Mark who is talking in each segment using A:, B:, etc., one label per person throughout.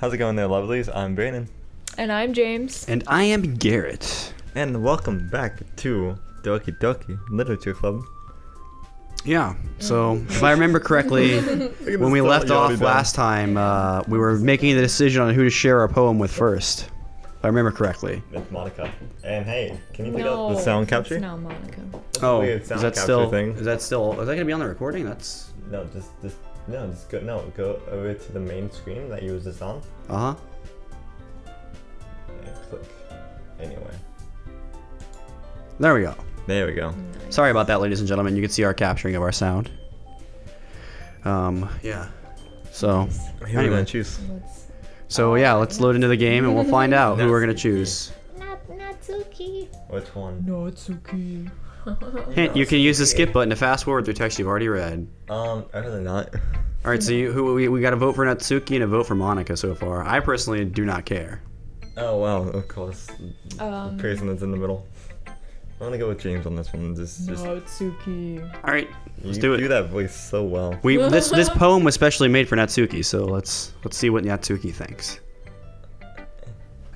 A: How's it going there, lovelies? I'm Brandon.
B: And I'm James.
C: And I am Garrett.
A: And welcome back to Doki Doki Literature Club.
C: Yeah, so if I remember correctly, when we left off last time, we were making the decision on who to share our poem with first. If I remember correctly.
A: That's Monica. And hey, can you take out the sound capture?
B: No, Monica.
C: Oh,
A: is
C: is that still gonna be on the recording? That's
A: just go over to the main screen that you was just on.
C: uh-huh.
A: And click. Anyway.
C: There we go.
A: There we go.
C: Sorry about that, ladies and gentlemen. You can see our capturing of our sound. Yeah. So,
A: Who are you
C: anyway.
A: gonna choose?
C: So yeah, let's load into the game and we'll find out who we're gonna choose.
B: Natsuki.
A: Which one?
B: Natsuki.
C: Hint: you can use the skip button to fast forward through text you've already read.
A: I'd rather not.
C: All right, so we got a vote for Natsuki and a vote for Monica so far. I personally do not care.
A: Oh wow, of course. The person that's in the middle. I'm gonna go with James on this one. Just
B: Natsuki.
C: All right, let's
A: you
C: do it.
A: do that voice so well.
C: This poem was specially made for Natsuki, so let's see what Natsuki thinks.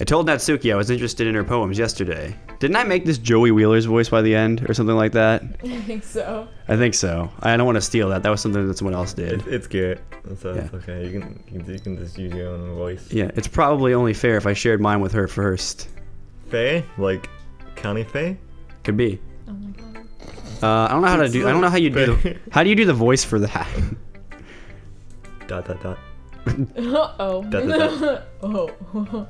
C: I told Natsuki I was interested in her poems yesterday. Didn't I make this Joey Wheeler's voice by the end or something like that?
B: I think so.
C: I think so. I don't want to steal that. That was something that someone else did.
A: It's Garrett, so
C: Yeah.
A: it's okay. You can just use your own voice.
C: Yeah, it's probably only fair if I shared mine with her first.
A: Faye, like County Faye.
C: Could be.
B: Oh my god.
C: I don't know how to do. I don't know how you do. How do you do the voice for that?
A: Dot dot dot.
B: Uh-oh.
A: Dot, dot, dot.
B: Oh.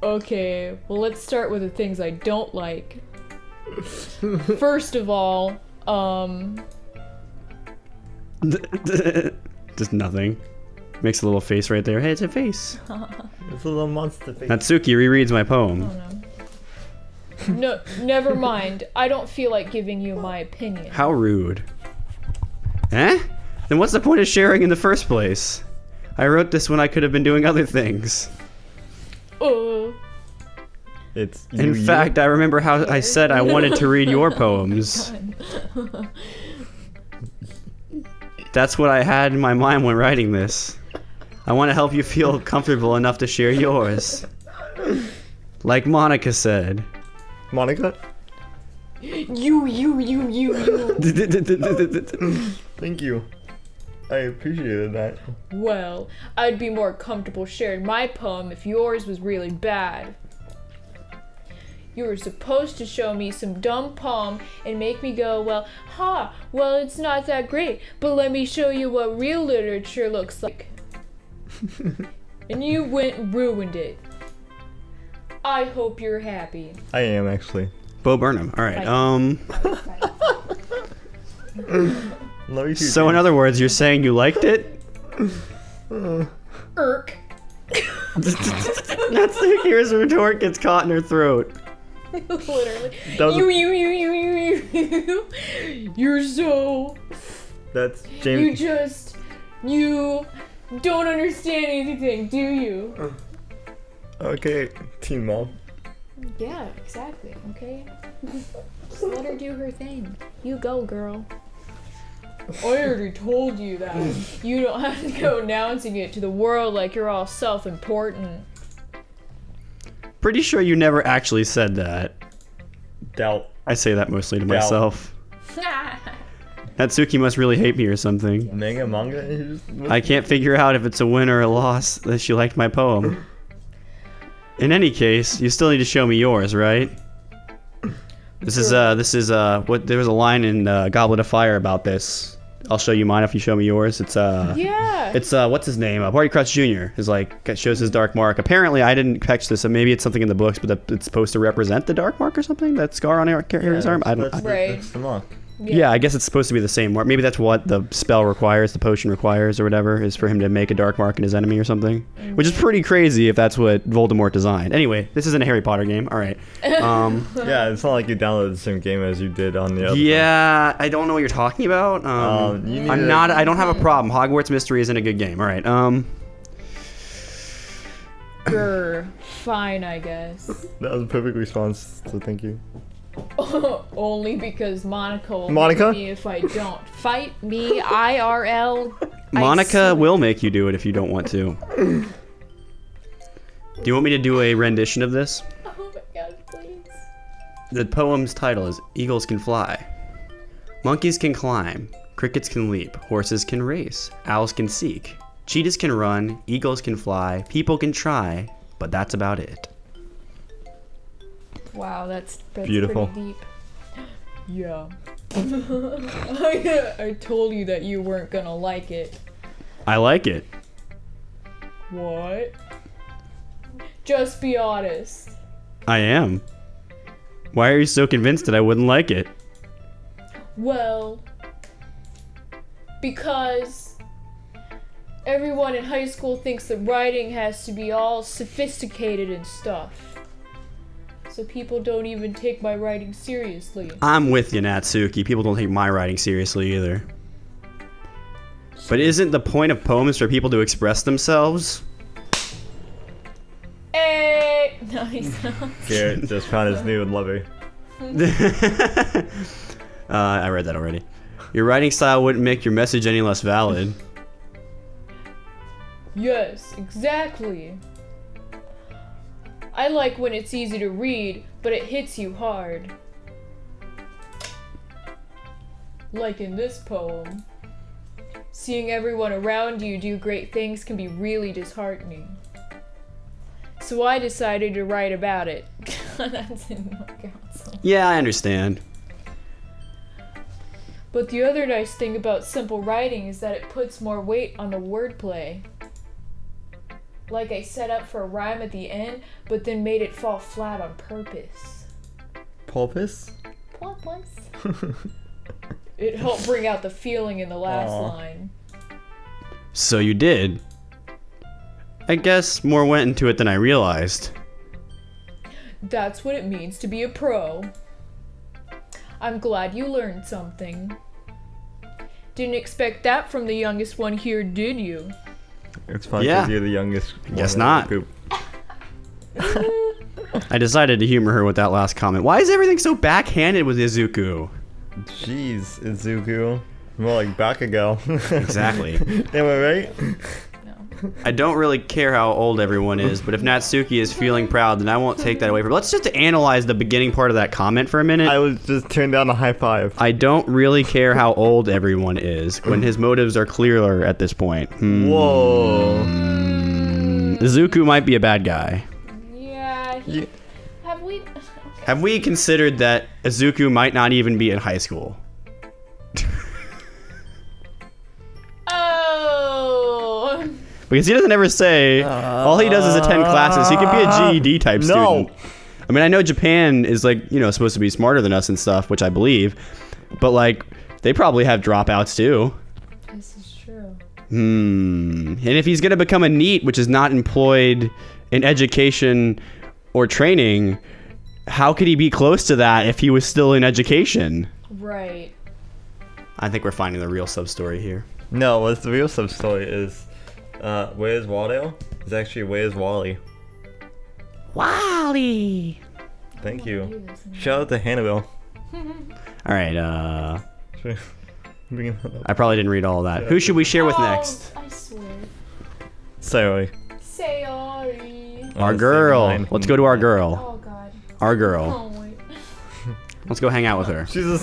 B: Okay, well let's start with the things I don't like. First of all,
C: Just nothing. Makes a little face right there. Hey, it's a face.
A: It's a little monster face.
C: Natsuki rereads my poem.
B: oh no. No, never mind. I don't feel like giving you my opinion.
C: How rude. Eh? Then what's the point of sharing in the first place? I wrote this when I could have been doing other things.
A: It's
C: In fact, I remember how I said I wanted to read your poems. That's what I had in my mind when writing this. I want to help you feel comfortable enough to share yours. Like Monica said.
A: Monica.
B: You.
A: Thank you. I appreciated that.
B: Well, I'd be more comfortable sharing my poem if yours was really bad. You were supposed to show me some dumb poem and make me go, well, it's not that great, but let me show you what real literature looks like. And you went and ruined it. I hope you're happy.
A: I am actually.
C: Bo Burnham. All right.
A: Love you too,
C: So in
A: James.
C: other words, you're saying you liked it?
B: Irk.
C: Natsuki's retort gets caught in her throat.
B: Literally.
A: That was
B: You. You're so.
A: That's James.
B: You don't understand anything, do you?
A: Okay, Teen Mom.
B: Yeah, exactly. Okay. Just let her do her thing. You go, girl. I already told you that. You don't have to go announcing it to the world like you're all self-important.
C: Pretty sure you never actually said that.
A: Doubt.
C: I say that mostly to
A: Doubt.
C: myself. Natsuki must really hate me or something.
A: Manga?
C: I can't figure out if it's a win or a loss that she liked my poem. In any case, you still need to show me yours, right? This is what there was a line in Goblet of Fire about this. I'll show you mine if you show me yours. It's
B: Yeah.
C: It's what's his name? Barty Crouch Jr. is like shows his dark mark. Apparently, I didn't catch this, so maybe it's something in the books, but it's supposed to represent the dark mark or something. That scar on Harry's arm.
A: That's the mark.
C: Yeah, I guess it's supposed to be the same mark. Maybe that's what the spell requires, the potion requires, or whatever, is for him to make a dark mark in his enemy or something. Which is pretty crazy if that's what Voldemort designed. Anyway, this isn't a Harry Potter game. All right.
A: Yeah, it's not like you downloaded the same game as you did on the other.
C: Yeah, I don't know what you're talking about. I don't have a problem. Hogwarts Mystery isn't a good game. All right.
B: Grr. Fine, I guess.
A: That was a perfect response, so thank you.
B: Only because Monica will
A: Monica?
B: make me if I don't. Fight me, IRL.
C: Monica will make you do it if you don't want to. Do you want me to do a rendition of this?
B: Oh my god, please.
C: The poem's title is Eagles Can Fly. Monkeys can climb, crickets can leap, horses can race, owls can seek, cheetahs can run, eagles can fly, people can try, but that's about it.
B: Wow, that's
A: Beautiful.
B: pretty deep. Yeah. I told you that you weren't gonna like it.
C: I like it.
B: What? Just be honest.
C: I am. Why are you so convinced that I wouldn't like it?
B: Well, because everyone in high school thinks that writing has to be all sophisticated and stuff. So people don't even take my writing seriously.
C: I'm with you, Natsuki. People don't take my writing seriously either. But isn't the point of poems for people to express themselves?
B: Hey! Nice.
A: Garret just found his new lover.
C: I read that already. Your writing style wouldn't make your message any less valid.
B: Yes, exactly. I like when it's easy to read, but it hits you hard. Like in this poem. Seeing everyone around you do great things can be really disheartening. So I decided to write about it. That didn't work out so.
C: Yeah, I understand.
B: But the other nice thing about simple writing is that it puts more weight on the wordplay. Like I set up for a rhyme at the end, but then made it fall flat on purpose.
A: Pulpus?
B: Purpose? It helped bring out the feeling in the last
A: Aw.
B: line.
C: So you did. I guess more went into it than I realized.
B: That's what it means to be a pro. I'm glad you learned something. Didn't expect that from the youngest one here, did you?
A: It's fun
C: Yeah.
A: because you're the youngest.
C: Guess
A: one in
C: not.
A: the group.
C: I decided to humor her with that last comment. Why is everything so backhanded with Izuku?
A: Jeez, Izuku. More like Bakugo.
C: Exactly.
A: Am I right?
B: No.
C: I don't really care how old everyone is, but if Natsuki is feeling proud, then I won't take that away from her. Let's just analyze the beginning part of that comment for a minute.
A: I was just turned down a high five.
C: I don't really care how old everyone is when his motives are clearer at this point.
A: Whoa.
C: Izuku might be a bad guy.
B: Yeah,
A: Yeah.
B: have we...
C: Have we considered that Izuku might not even be in high school?
B: Oh!
C: Because he doesn't ever say, all he does is attend classes. He could be a GED type student. I mean, I know Japan is like, you know, supposed to be smarter than us and stuff, which I believe. But like, they probably have dropouts too.
B: This is true.
C: And if he's going to become a NEET, which is not employed in education or training, how could he be close to that if he was still in education?
B: Right.
C: I think we're finding the real sub-story here.
A: No, what's the real sub story is, where's Waldale? It's actually where's Wally.
C: Wally!
A: Thank
B: do
A: you.
B: this anymore.
A: Shout out to Hannibal.
C: All right,
A: Bring it up.
C: I probably didn't read all of that. Who should we share with
B: Oh,
C: next?
B: I swear.
A: Sorry.
B: Sayori.
C: Our girl. Let's go to our girl.
B: Oh god.
C: Our girl.
B: Oh wait.
C: Let's go hang out with her.
A: Jesus.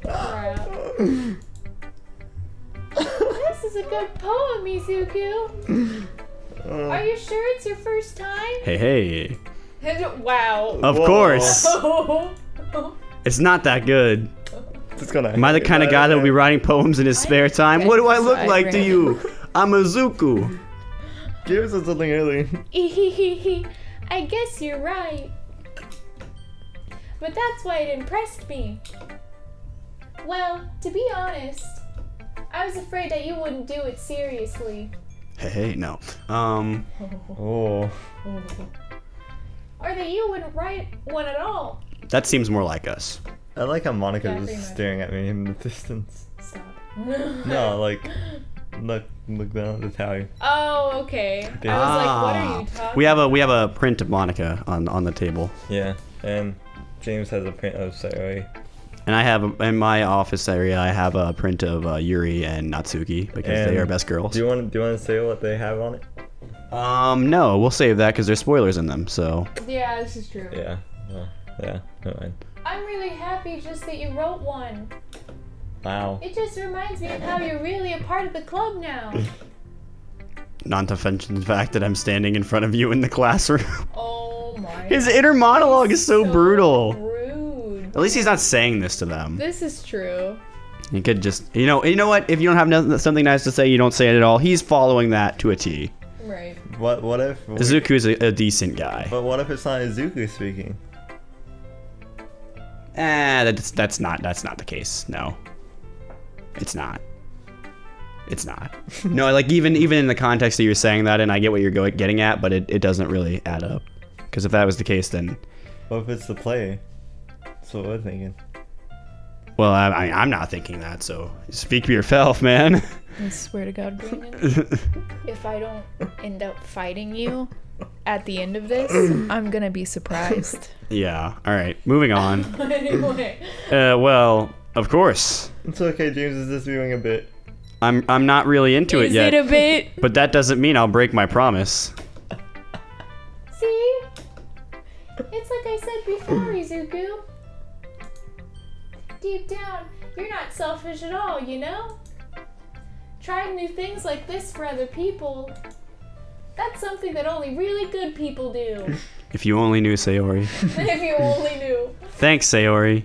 B: Crap. This is a good poem, Mizuku. Are you sure it's your first time?
C: Hey.
B: Wow.
C: Of
A: Whoa.
C: course. It's not that good.
A: Just gonna
C: Am I the kind of guy that will be writing poems in his spare time? What do I look like to you? I'm Izuku.
A: Give us something early.
B: I guess you're right. But that's why it impressed me. Well, to be honest, I was afraid that you wouldn't do it seriously.
C: Hey, no.
A: Oh.
B: Or that you wouldn't write one at all.
C: That seems more like us.
A: I like how Monica
B: Yeah,
A: is
B: pretty much.
A: staring at me in the distance.
B: Stop.
A: No, like, look down at the tower.
B: Oh, okay. I was like, what are you talking
C: We have a print of Monica on the table.
A: Yeah, and James has a print of Sayori.
C: And I have in my office area, I have a print of Yuri and Natsuki because they are best girls.
A: Do you want to say what they have on it?
C: No, we'll save that because there's spoilers in them. So.
B: Yeah, this is true.
A: Yeah. Well, yeah. Never mind.
B: I'm really happy just that you wrote one.
A: Wow.
B: It just reminds me of how you're really a part of the club now.
C: Not to mention the fact that I'm standing in front of you in the classroom.
B: Oh my.
C: His inner monologue is so brutal.
B: Rude.
C: At least he's not saying this to them.
B: This is true.
C: He could just, you know what? If you don't have something nice to say, you don't say it at all. He's following that to a T.
B: Right.
A: What if?
C: Izuku is a decent guy.
A: But what if it's not Izuku speaking?
C: That's not the case. No. It's not. It's not. No, like even in the context that you're saying that, and I get what you're getting at, but it doesn't really add up. Because if that was the case, then.
A: What if it's the play? That's what we're thinking.
C: Well, I'm not thinking that. So speak for yourself, man.
B: I swear to God, Brandon, if I don't end up fighting you at the end of this, I'm gonna be surprised.
C: Yeah. All right. Moving on.
B: Anyway.
C: Well, of course.
A: It's okay. James is just doing a bit.
C: I'm not really into it yet.
B: Is it a bit?
C: But that doesn't mean I'll break my promise.
B: See? It's like I said before, Izuku. Deep down, you're not selfish at all, you know? Trying new things like this for other people, that's something that only really good people do.
C: If you only knew, Sayori.
B: If you only knew.
C: Thanks, Sayori.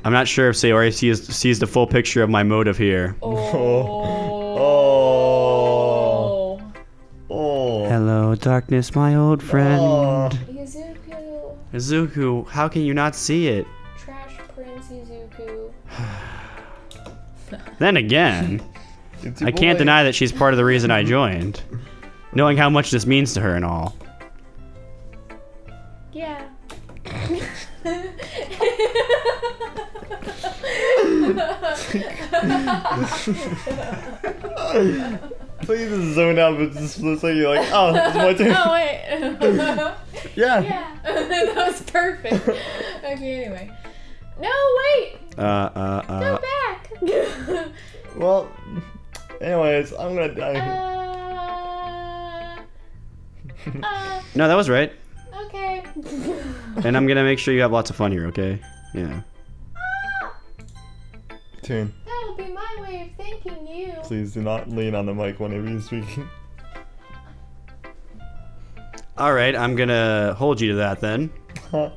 C: I'm not sure if Sayori sees the full picture of my motive here.
B: Oh.
C: Hello, darkness, my old friend.
B: Izuku.
C: Izuku, how can you not see it?
B: Trash Prince Izuku.
C: Then again, I can't deny that she's part of the reason I joined. Knowing how much this means to her and all.
B: Yeah.
A: Please just zone out, but just looks like you're like, oh, it's my turn.
B: Oh, wait.
A: Yeah.
B: Yeah. That was perfect. Okay, anyway. No, wait. Go back.
A: Well, anyways, I'm gonna die.
C: No, that was right.
B: Okay.
C: And I'm gonna make sure you have lots of fun here, okay? Yeah.
A: Turn.
B: That'll be my way of thanking you.
A: Please do not lean on the mic whenever you're speaking.
C: Alright, I'm gonna hold you to that then.
B: Yay!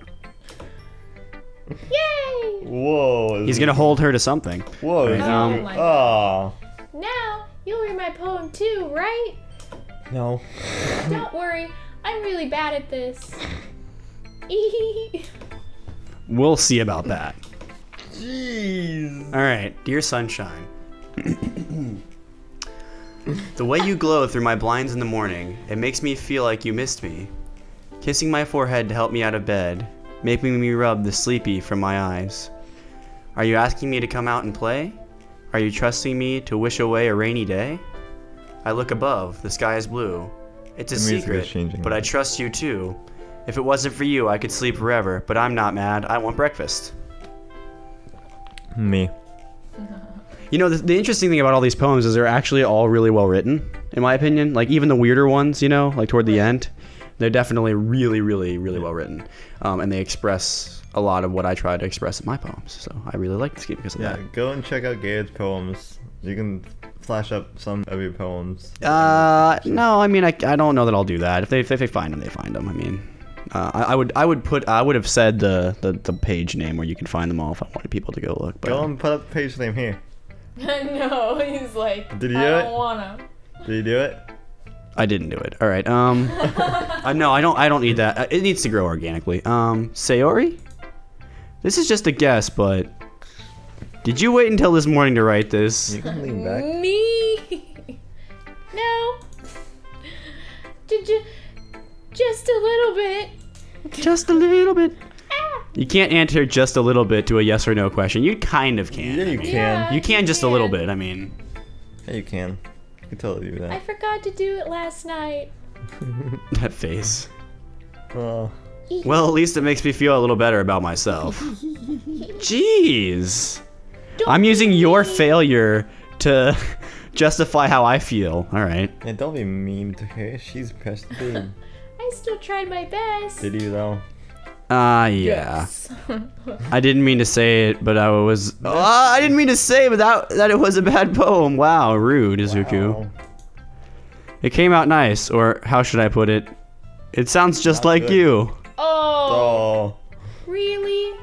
A: Whoa.
C: He's gonna hold her to something.
A: Whoa.
C: Right,
B: Oh
A: Izuku.
B: my
A: Ah.
B: Now, you'll read my poem too, right?
A: No.
B: Don't worry, I'm really bad at this.
C: We'll see about that.
A: Jeez.
C: Alright, dear sunshine. The way you glow through my blinds in the morning, it makes me feel like you missed me. Kissing my forehead to help me out of bed, making me rub the sleepy from my eyes. Are you asking me to come out and play? Are you trusting me to wish away a rainy day? I look above, the sky is blue. It's a
A: The music is
C: secret,
A: changing.
C: but I trust you too. If it wasn't for you, I could sleep forever, but I'm not mad. I want breakfast.
A: Me.
C: You know, the interesting thing about all these poems is they're actually all really well written, in my opinion. Like, even the weirder ones, you know, like toward the end, they're definitely really, really, really well written. And they express a lot of what I try to express in my poems. So I really like this game because of
A: Yeah,
C: that.
A: go and check out Garrett's poems. You can flash up some of your poems.
C: No, I mean, I don't know that I'll do that. If they find them, they find them. I mean, I would have said the page name where you can find them all if I wanted people to go look. But
A: Go and put up the page name here.
B: No, he's like,
A: Did he
B: I
A: do
B: don't
A: it?
B: wanna.
A: Did you do it?
C: I didn't do it. All right. No, I don't need that. It needs to grow organically. Sayori? This is just a guess, but did you wait until this morning to write this?
A: You can lean back.
B: Me? No. Did you? Just a little bit.
C: Just a little bit.
B: Ah.
C: You can't answer just a little bit to a yes or no question. You kind of can.
A: Yeah, you can.
C: You can just a little bit. I mean,
A: Yeah, you can. You can totally do
B: I
A: that.
B: forgot to do it last night.
C: that face.
A: Oh.
C: Well, at least it makes me feel a little better about myself. Jeez. I'm using your failure to justify how I feel. All right.
A: And don't be mean to her. She's pressed big.
B: I still tried my best.
A: Did you though?
C: Yeah.
B: Yes.
C: I didn't mean to say it, but I didn't mean to say that it was a bad poem. Wow, rude, Izuku.
A: Wow.
C: It came out nice, or how should I put it? It sounds just
A: Not
C: like
A: good.
C: you.
B: Oh.
A: Oh.
B: Really?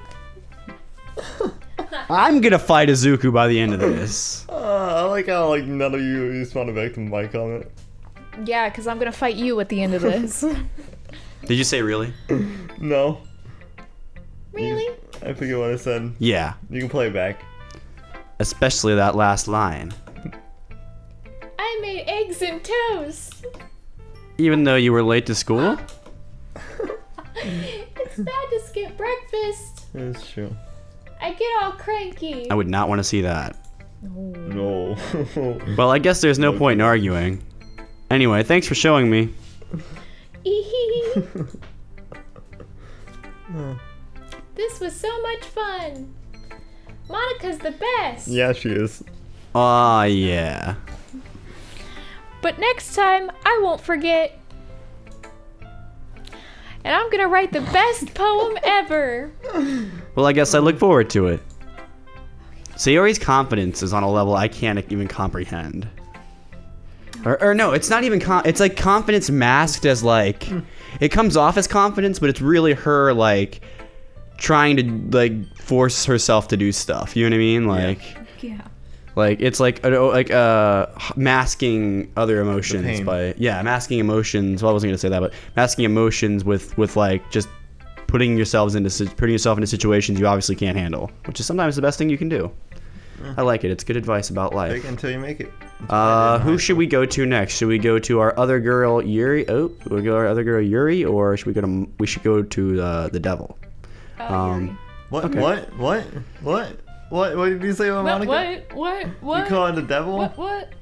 C: I'm gonna fight Izuku by the end of this.
A: I like how like none of you responded back to my comment.
B: Yeah, because I'm gonna fight you at the end of this.
C: Did you say really?
A: No.
B: Really?
A: I forget what I said.
C: Yeah.
A: You can play it back.
C: Especially that last line.
B: I made eggs and toast.
C: Even though you were late to school?
B: It's bad to skip breakfast.
A: It's true.
B: I get all cranky.
C: I would not want to see that.
A: No.
C: Well, I guess there's no point in arguing. Anyway, thanks for showing me.
B: This was so much fun. Monica's the best.
A: Yeah, she is.
C: Aw, yeah.
B: But next time, I won't forget. And I'm gonna write the best poem ever.
C: Well, I guess I look forward to it. Sayori's confidence is on a level I can't even comprehend. Or no, it's not even it's like confidence masked as like it comes off as confidence, but it's really her like trying to like force herself to do stuff. You know what I mean? Like
B: Yeah.
C: like it's like masking other emotions
A: pain.
C: by masking emotions. Well, I wasn't gonna say that, but masking emotions with like just putting yourself into situations you obviously can't handle, which is sometimes the best thing you can do. I like it. It's good advice about life.
A: Fake it until you make it.
C: Who should we go to next? Should we go to our other girl Yuri? Oh, we go our other girl Yuri, or should we go to? We should go to the devil.
B: Yuri.
A: What?
C: Okay.
A: What? What did you say about Monica?
B: What?
A: You call it the devil?
B: What?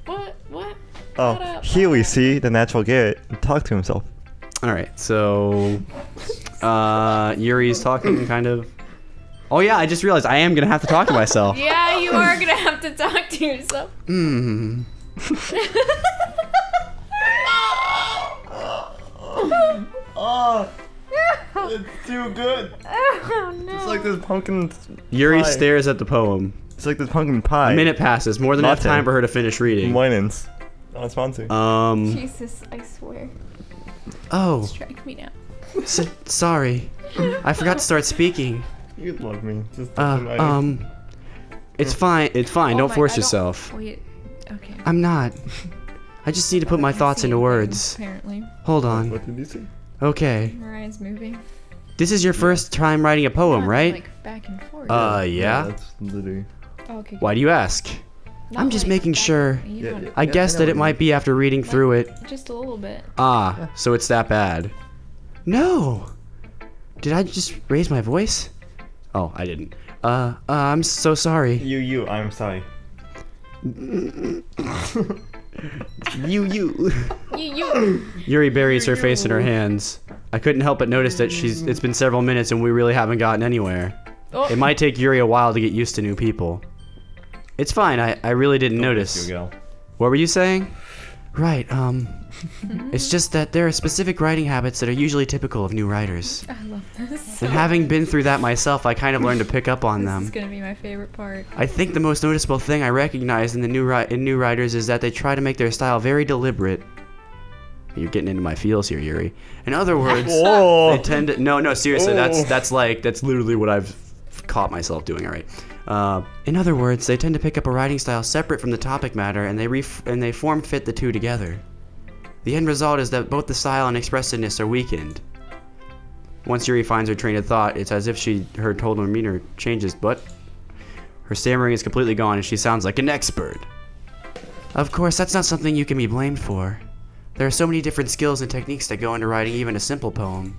A: Oh, here we see the natural Garret talk to himself.
C: All right, so Yuri's talking kind of. Oh yeah, I just realized I am gonna have to talk to myself.
B: Yeah, you are gonna have to talk to yourself.
C: Hmm.
A: Oh, it's too good.
B: Oh no.
A: It's like this pumpkin.
C: Yuri
A: pie.
C: stares at the poem.
A: It's like this pumpkin pie.
C: A minute passes, more than enough
A: Latte.
C: time for her to finish reading.
A: Winans. Not a sponsor.
B: Jesus, I swear.
C: Oh,
B: Strike me now.
C: sorry. I forgot to start speaking.
A: You love me. Just don't
C: It's fine. It's fine. Don't force
B: I don't-
C: yourself.
B: Wait. Okay.
C: I'm not. I just need to put my thoughts into words.
B: Apparently.
C: Hold on.
A: What did you say?
C: Okay.
B: Ryan's moving.
C: This is your first time writing a poem, right?
B: Like back and forth.
C: Yeah.
A: That's literally.
B: Oh, okay.
C: Why do you ask?
B: Not
C: I'm just
B: like
C: making
B: back-
C: sure.
B: you
A: Yeah,
B: don't-
A: yeah.
C: I guess
A: know
C: that
A: what
C: it
A: you
C: might be after reading through it.
B: Just a little bit.
C: Ah, so it's that bad. No. Did I just raise my voice? Oh, I didn't. I'm so sorry.
A: You. I'm sorry.
C: You.
B: You.
C: Yuri buries her face in her hands. I couldn't help but notice that it's been several minutes and we really haven't gotten anywhere.
B: Oh.
C: It might take Yuri a while to get used to new people. It's fine, I really didn't notice.
A: Here we go.
C: What were you saying? Right, it's just that there are specific writing habits that are usually typical of new writers.
B: I love this.
C: And having been through that myself, I kind of learned to pick up on
B: This is
C: them.
B: gonna be my favorite part.
C: I think the most noticeable thing I recognize in the new writers is that they try to make their style very deliberate. You're getting into my feels here, Yuri. In other words,
A: Whoa.
C: they tend to no seriously,
A: Oh.
C: that's literally what I've caught myself doing. All right. In other words, they tend to pick up a writing style separate from the topic matter, and they form fit the two together. The end result is that both the style and expressiveness are weakened. Once Yuri finds her train of thought, it's as if her total demeanor changes, but her stammering is completely gone, and she sounds like an expert. Of course, that's not something you can be blamed for. There are so many different skills and techniques that go into writing even a simple poem.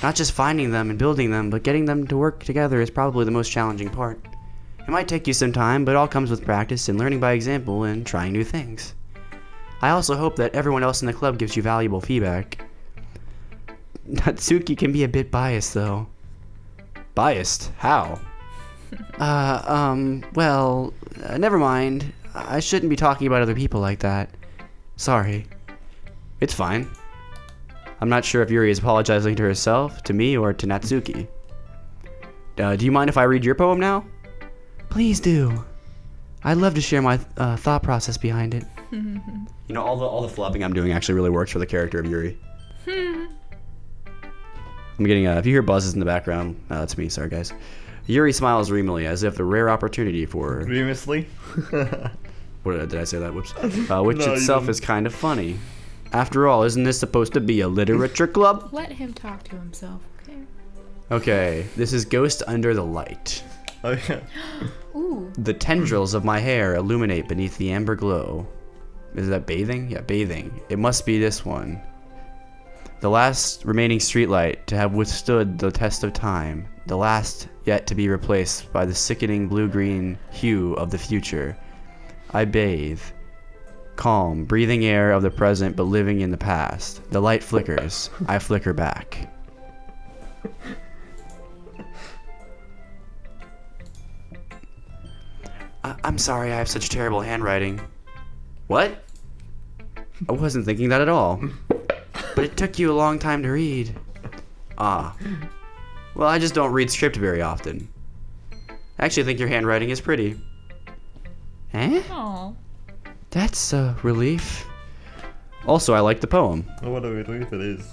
C: Not just finding them and building them, but getting them to work together is probably the most challenging part. It might take you some time, but it all comes with practice and learning by example and trying new things. I also hope that everyone else in the club gives you valuable feedback. Natsuki can be a bit biased, though. Biased? How? Well, never mind. I shouldn't be talking about other people like that. Sorry. It's fine. I'm not sure if Yuri is apologizing to herself, to me, or to Natsuki. Do you mind if I read your poem now? Please do. I'd love to share my thought process behind it. You know, all the flubbing I'm doing actually really works for the character of Yuri. I'm getting, if you hear buzzes in the background, that's me, sorry guys. Yuri smiles dreamily as if the rare opportunity for...
A: Dreamlessly?
C: What did I say that? Whoops. Which
A: No,
C: itself is kind of funny. After all, isn't this supposed to be a literature club?
B: Let him talk to himself, okay?
C: Okay, this is Ghost Under the Light.
A: Oh, yeah.
B: Ooh.
C: The tendrils of my hair illuminate beneath the amber glow. Is that bathing? Yeah, bathing. It must be this one. The last remaining streetlight to have withstood the test of time. The last yet to be replaced by the sickening blue-green hue of the future. I bathe. Calm, breathing air of the present but living in the past. The light flickers. I flicker back. I'm sorry I have such terrible handwriting. What? I wasn't thinking that at all. But it took you a long time to read. Ah. Well, I just don't read script very often. I actually think your handwriting is pretty. Eh?
B: Aw.
C: That's a relief. Also, I like the poem.
A: What a relief it is.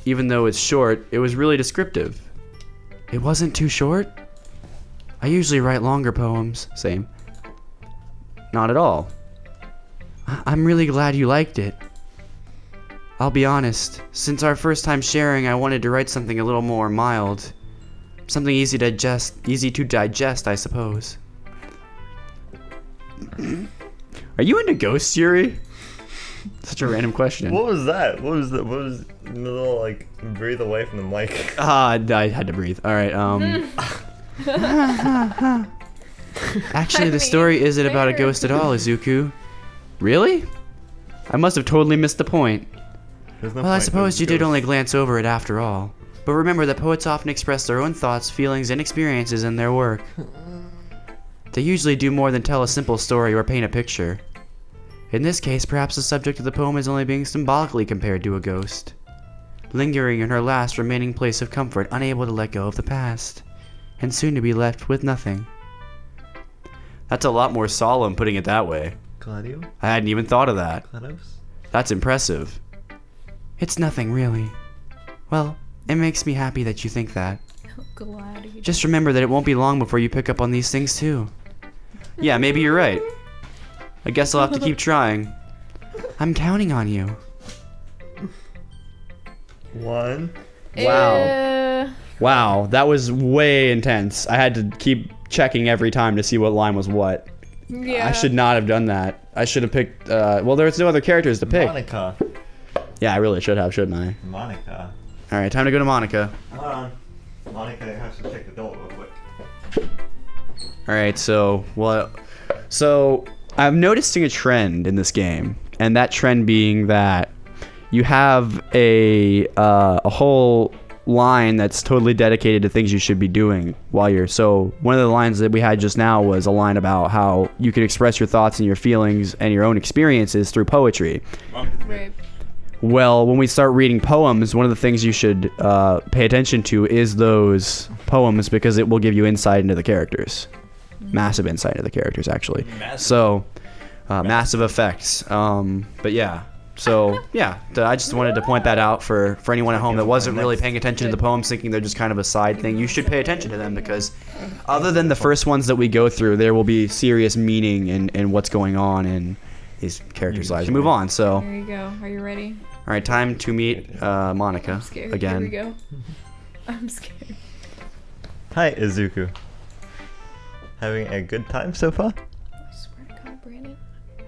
C: Even though it's short, it was really descriptive. It wasn't too short? I usually write longer poems. Same. Not at all. I'm really glad you liked it. I'll be honest, since our first time sharing, I wanted to write something a little more mild. Something easy to digest, I suppose. Are you into ghosts, Yuri? Such a random question.
A: What was that? What was the little, like, breathe away from the mic?
C: I had to breathe. Alright, Actually, the story isn't about a ghost at all, Izuku. Really? I must have totally missed the point.
A: No
C: Well, I
A: point,
C: suppose
A: there's
C: you did
A: ghosts.
C: only glance over it after all. But remember that poets often express their own thoughts, feelings, and experiences in their work. They usually do more than tell a simple story or paint a picture. In this case, perhaps the subject of the poem is only being symbolically compared to a ghost, lingering in her last remaining place of comfort, unable to let go of the past, and soon to be left with nothing. That's a lot more solemn putting it that way.
A: Gladio?
C: I hadn't even thought of that.
A: GLaDOS?
C: That's impressive. It's nothing, really. Well, it makes me happy that you think that.
B: Glad you
C: Just remember that it won't be long before you pick up on these things, too. Yeah, maybe you're right. I guess I'll have to keep trying. I'm counting on you.
A: One.
C: Wow. Wow, that was way intense. I had to keep checking every time to see what line was what.
B: Yeah.
C: I should not have done that. I should have picked, well, there's no other characters to pick.
A: Monica.
C: Yeah, I really should have, shouldn't I?
A: Monica.
C: Alright, time to go to Monica.
A: Hold on. Monica has to check the door real quick.
C: Alright, so I'm noticing a trend in this game, and that trend being that you have a whole line that's totally dedicated to things you should be doing while you're... So one of the lines that we had just now was a line about how you can express your thoughts and your feelings and your own experiences through poetry.
B: Right.
C: Well, when we start reading poems, one of the things you should pay attention to is those poems, because it will give you insight into the characters. Massive insight into the characters, actually. So, massive effects. But yeah. So, yeah. I just wanted to point that out for anyone at home that wasn't really paying attention to the poems, thinking they're just kind of a side thing. You should pay attention to them, because other than the first ones that we go through, there will be serious meaning in what's going on in these characters' lives. Move on, so...
B: There you go. Are you ready?
C: All right, time to meet Monica
B: I'm scared.
C: again.
B: Here we go. I'm scared.
A: Hi, Izuku. Having a good time so far?
B: I swear to God, Brandon,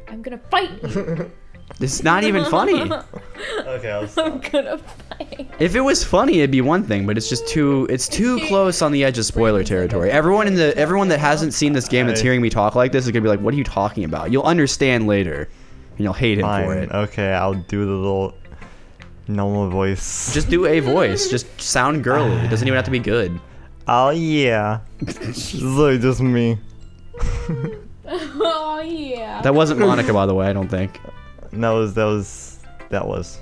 B: I'm gonna fight you.
C: This is not even funny.
A: Okay, I'll
B: I'm
A: stop.
B: gonna fight.
C: If it was funny, it'd be one thing, but it's just too close on the edge of spoiler territory. Everyone that hasn't seen this game that's hearing me talk like this is gonna be like, "What are you talking about?" You'll understand later, and you'll hate him
A: Fine.
C: for it.
A: Okay, I'll do the little normal voice.
C: Just do a voice. Just sound girly. It doesn't even have to be good.
A: Oh yeah. It's literally just me.
B: Oh yeah.
C: That wasn't Monica, by the way. I don't think.
A: That was.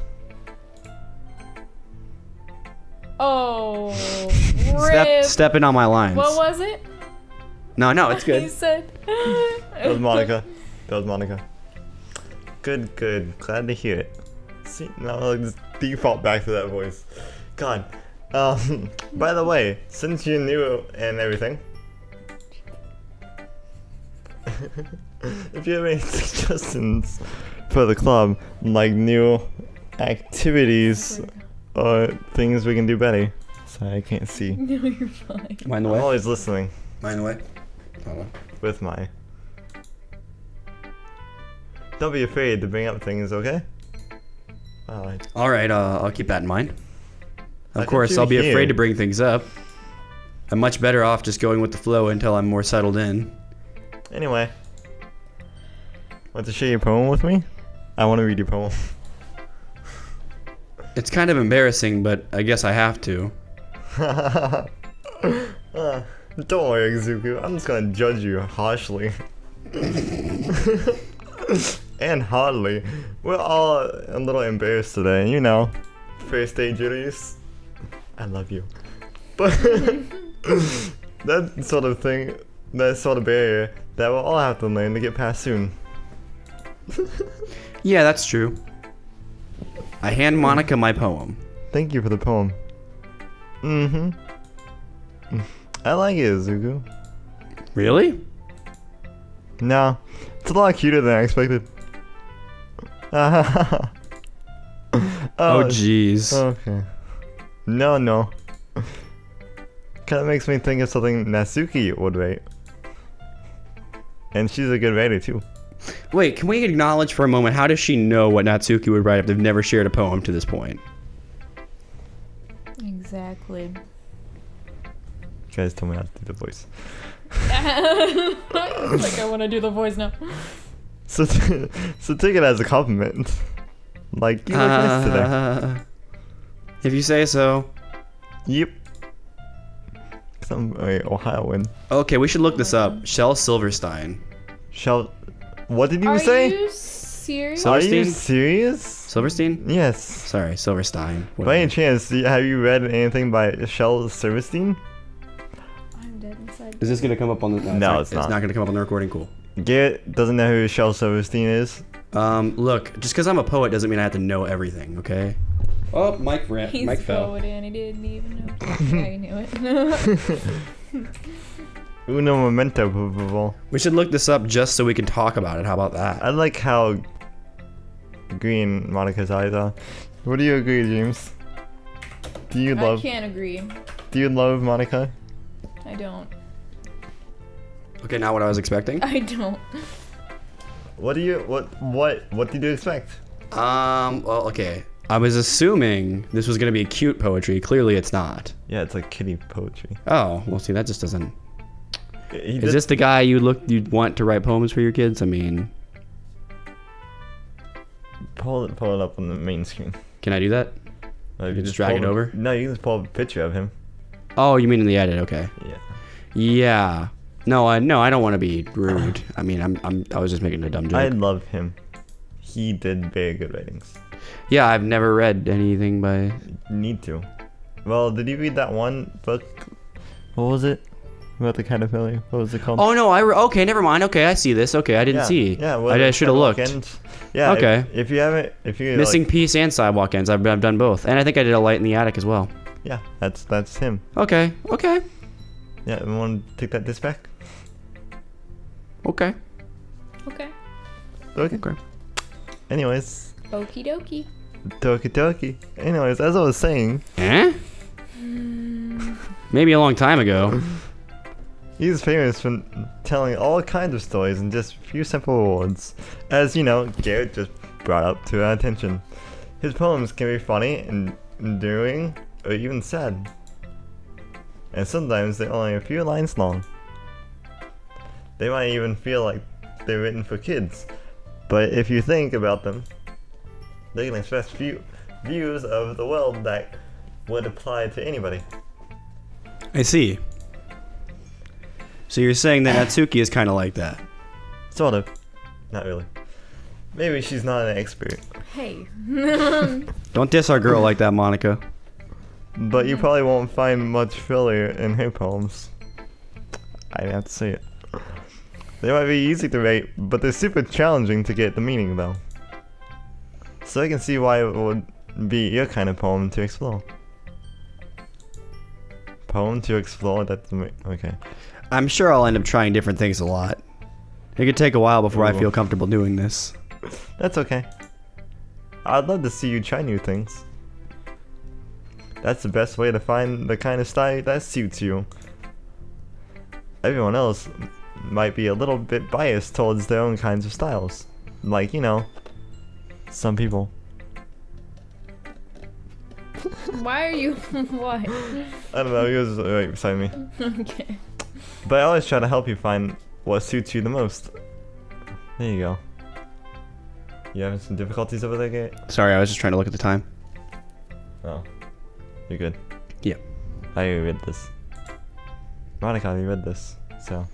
B: Oh. Rip.
C: Stepping on my lines.
B: What was it?
C: No, it's
B: He
C: good.
B: said.
A: That was Monica. Good. Glad to hear it. See, now I'll just default back to that voice. God. By the way, since you're new and everything, if you have any suggestions for the club, like new activities or things we can do better. Sorry, I can't see.
B: No, you're fine.
C: Mind the
A: I'm
C: way.
A: always listening
C: Mind the way. Hold on.
A: with my. Don't be afraid to bring up things, okay? Alright.
C: All right. I'll keep that in mind.
A: I
C: Of course,
A: think
C: I'll be
A: you're
C: afraid
A: here.
C: to bring things up. I'm much better off just going with the flow until I'm more settled in.
A: Anyway. Want to share your poem with me? I want to read your poem.
C: It's kind of embarrassing, but I guess I have to.
A: Don't worry, Zuku. I'm just gonna judge you harshly. And hardly. We're all a little embarrassed today, you know. First day jitters. I love you. But that sort of thing, that sort of barrier that we'll all have to learn to get past soon.
C: Yeah, that's true. I hand Monica my poem.
A: Thank you for the poem. I like it, Zuko.
C: Really?
A: No, it's a lot cuter than I expected.
C: Oh, jeez.
A: Okay. No. Kinda makes me think of something Natsuki would write. And she's a good writer too.
C: Wait, can we acknowledge for a moment, how does she know what Natsuki would write if they've never shared a poem to this point?
B: Exactly.
A: You guys told me not to do the voice.
B: Like I want to do the voice now.
A: So take it as a compliment. Like, you look nice today.
C: If you say so.
A: Yep. Some Ohioan.
C: Okay, we should look this up. Shel Silverstein.
A: What did you
B: Are
A: say?
B: you serious?
C: So-
A: Are you
C: Silverstein?
A: serious?
C: Silverstein?
A: Yes.
C: Sorry, Silverstein.
A: By any chance, have you read anything by Shel Silverstein?
B: I'm dead inside.
C: Is this gonna come up on the?
A: No, it's not.
C: It's not gonna come up on the recording. Cool.
A: Garrett doesn't know who Shel Silverstein is.
C: Look, just because I'm a poet doesn't mean I have to know everything. Okay. Oh, Mike
B: He's
C: Mike fell.
B: poet and he didn't even know. Yeah, he knew it.
A: Uno momento, people.
C: We should look this up just so we can talk about it. How about that?
A: I like how green Monica's eyes are. What do you agree, James? Do you
B: I
A: love?
B: can't agree.
A: Do you love Monica?
B: I don't.
C: Okay, not what I was expecting.
B: I don't.
A: What did you expect?
C: Well, okay. I was assuming this was gonna be cute poetry. Clearly, it's not.
A: Yeah, it's like kitty poetry.
C: Oh, well, see, that just doesn't.
A: He
C: Is this the guy you'd want to write poems for your kids? I mean,
A: pull it up on the main screen?
C: can I do that?
A: Like,
C: You just drag it over?
A: No, you can just pull up a picture of him.
C: Oh, you mean in the edit? Okay.
A: Yeah.
C: Yeah. No, I don't want to be rude. I mean, I was just making a dumb joke.
A: I love him. He did very good writings.
C: Yeah, I've never read anything by.
A: Need to. Well, did you read that one book? What was it? About the caterpillar? What was it called?
C: Oh no, okay, never mind. Okay, I see this. Okay, I didn't see.
A: Yeah,
C: I should have looked.
A: Yeah.
C: Okay.
A: If you haven't,
C: Missing Piece and Sidewalk Ends. I've done both, and I think I did A Light in the Attic as well.
A: Yeah, that's him.
C: Okay.
A: Yeah, you want to take that disc back?
C: Okay.
B: Okay.
A: Okay. Anyways,
B: Okie dokie.
A: Doki Doki. Anyways, as I was saying,
C: Eh? Maybe a long time ago.
A: he's famous for telling all kinds of stories in just a few simple words. As you know, Garrett just brought up to our attention. His poems can be funny and endearing, or even sad. And sometimes they're only a few lines long. They might even feel like they're written for kids. But if you think about them, they can express views of the world that would apply to anybody.
C: I see. So you're saying that Natsuki is kind of like that?
A: Sort of. Not really. Maybe she's not an expert.
B: Hey.
C: Don't diss our girl like that, Monica.
A: But you probably won't find much filler in her poems. I have to say it. They might be easy to write, but they're super challenging to get the meaning though. So I can see why it would be your kind of poem to explore. Poem to explore, that's okay.
C: I'm sure I'll end up trying different things a lot. It could take a while before I
A: Ooh.
C: feel comfortable doing this.
A: That's okay. I'd love to see you try new things. That's the best way to find the kind of style that suits you. Everyone else might be a little bit biased towards their own kinds of styles. Like, you know, some people.
B: Why are you? Why?
A: I don't know, he was right beside me.
B: Okay.
A: But I always try to help you find what suits you the most. There you go. You having some difficulties over there, Garret?
C: Sorry, I was just trying to look at the time.
A: Oh. You're good.
C: Yeah.
A: I already read this. Monica already read this, so.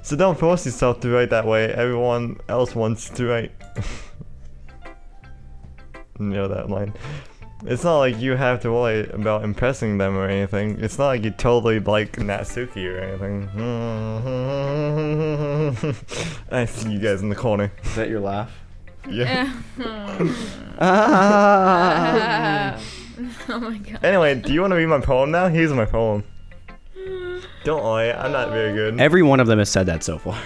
A: So don't force yourself to write that way. Everyone else wants to write. You know that line. It's not like you have to worry about impressing them or anything. It's not like you totally like Natsuki or anything. I see you guys in the corner.
C: Is that your laugh?
A: Yeah.
B: Oh my god.
A: Anyway, do you want to read my poem now? Here's my poem. Don't worry, I'm not very good.
C: Every one of them has said that so far.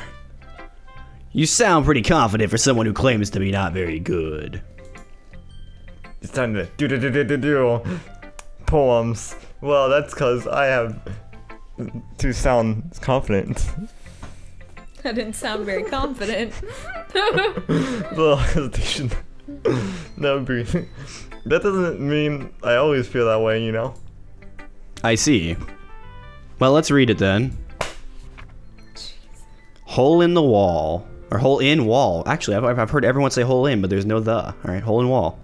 C: You sound pretty confident for someone who claims to be not very good.
A: It's time to do poems. Well, that's because I have to sound confident.
B: That didn't sound very confident.
A: Little hesitation. No breathing. That doesn't mean I always feel that way, you know?
C: I see. Well, let's read it then. Hole in the wall. Or hole in wall. Actually, I've heard everyone say hole in, but there's no the. Alright, hole in wall.